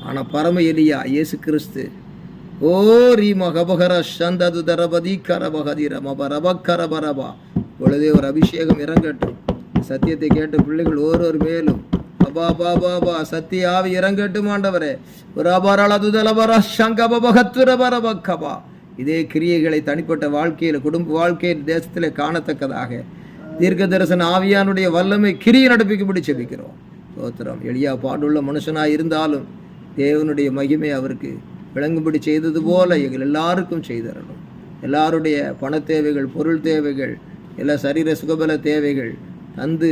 ஆனால் பரம எலியா இயேசு கிறிஸ்து. ஓ ரீ மகபகர சந்தது தரபதி கரபகதி ரமபரபக்கரபரபா. பொழுதே ஒரு அபிஷேகம் இறங்கட்டும். சத்தியத்தை கேட்ட பிள்ளைகள் ஒருவர் மேலும் பா பா பா பா சத்திய ஆவி இறங்கட்டும் ஆண்டவரே. இதே கிரியைகளை தனிப்பட்ட வாழ்க்கையில், குடும்ப வாழ்க்கையில், தேசத்தில் காணத்தக்கதாக தீர்க்க தரிசன ஆவியானுடைய வல்லமை கிரியை நடப்பிக்கும்படி செபிக்கிறோம். சோத்திரம். எளியா பாடுள்ள மனுஷனாக இருந்தாலும் தேவனுடைய மகிமை அவருக்கு விளங்கும்படி செய்தது போல எங்கள் எல்லாருக்கும் செய்தரணும். எல்லாருடைய பண தேவைகள், பொருள் தேவைகள், எல்லா சரீர சுகபல தேவைகள் தந்து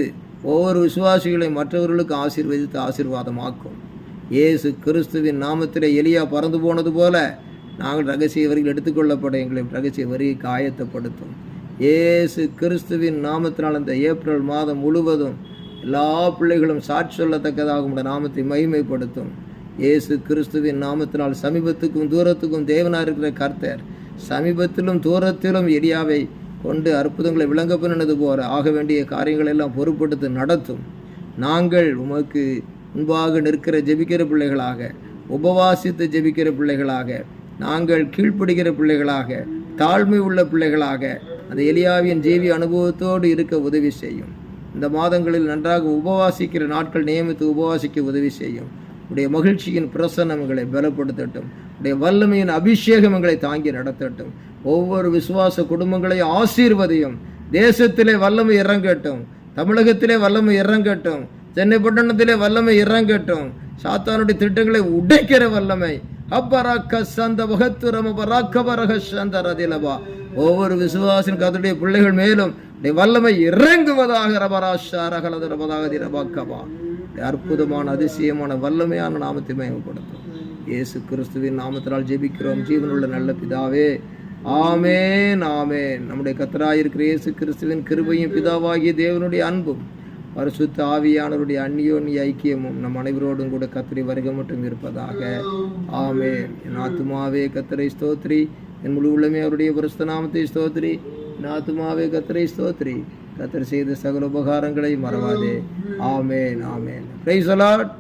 ஒவ்வொரு விசுவாசிகளையும் மற்றவர்களுக்கு ஆசீர்வதித்து ஆசீர்வாதமாக்கும். இயேசு கிறிஸ்துவின் நாமத்திலே எலியா பறந்து போனது போல நாங்கள் ரகசிய வரிகள் எடுத்துக்கொள்ளப்பட எங்களை ரகசிய வரிக்கு ஆயத்தப்படுத்தும். இயேசு கிறிஸ்துவின் நாமத்தினால் இந்த ஏப்ரல் மாதம் முழுவதும் எல்லா பிள்ளைகளும் சாட்சி சொல்லத்தக்கதாக உடைய நாமத்தை மகிமைப்படுத்தும். இயேசு கிறிஸ்துவின் நாமத்தினால் சமீபத்துக்கும் தூரத்துக்கும் தேவனாக இருக்கிற கர்த்தர் சமீபத்திலும் தூரத்திலும் எலியாவை கொண்டு அற்புதங்களை விளங்க பண்ணினது போல ஆக வேண்டிய காரியங்கள் எல்லாம் பொறுப்படுத்தி நடத்தும். நாங்கள் உமக்கு முன்பாக நிற்கிற ஜெபிக்கிற பிள்ளைகளாக, உபவாசித்து ஜெபிக்கிற பிள்ளைகளாக, நாங்கள் கீழ்ப்படுகிற பிள்ளைகளாக, தாழ்மை உள்ள பிள்ளைகளாக அந்த எலியாவின் ஜீவி அனுபவத்தோடு இருக்க உதவி செய்யும். இந்த மாதங்களில் நன்றாக உபவாசிக்கிற நாட்கள் நியமித்து உபவாசிக்க உதவி செய்யும். உடைய மகிழ்ச்சியின் பிரசன்னம் எங்களை பலப்படுத்தட்டும். உடைய வல்லமையின் அபிஷேகம் எங்களை தாங்கி நடத்தட்டும். ஒவ்வொரு விசுவாச குடும்பங்களையும் ஆசீர்வதியும். தேசத்திலே வல்லமை இறங்கட்டும், தமிழகத்திலே வல்லமை இறங்கட்டும், சென்னை பட்டணத்திலே வல்லமை இறங்கட்டும். சாத்தானுடைய திட்டங்களை உடைக்கிற வல்லமை ஒவ்வொரு விசுவாசின் கர்த்தருடைய பிள்ளைகள் மேலும் வல்லமை இறங்குவதாக. அற்புதமான அதிசயமான வல்லமையான நாமத்தை மகிமைப்படுத்தும். இயேசு கிறிஸ்துவின் நாமத்தினால் ஜெபிக்கிறோம் ஜீவனுள்ள நல்ல பிதாவே. ஆமேன், ஆமேன். நம்முடைய கர்த்தராயிருக்கிற இயேசு கிறிஸ்துவின் கிருபையும் பிதாவாகிய தேவனுடைய அன்பும் பரிசுத்த ஆவியானவருடைய அந்நியோன்ய ஐக்கியமும் நம் அனைவரோடும் கூட கர்த்தரை வருகை மட்டும் இருப்பதாக. ஆமேன். என் ஆத்துமாவே கர்த்தரை ஸ்தோத்திரி, என் முழு உள்ளமே அவருடைய பரிசுத்த நாமத்தை ஸ்தோத்திரி. என் ஆத்துமாவே கர்த்தரை ஸ்தோத்திரி, கர்த்தர் செய்த சகல உபகாரங்களை மறவாதே. ஆமேன், ஆமேன். Praise the Lord.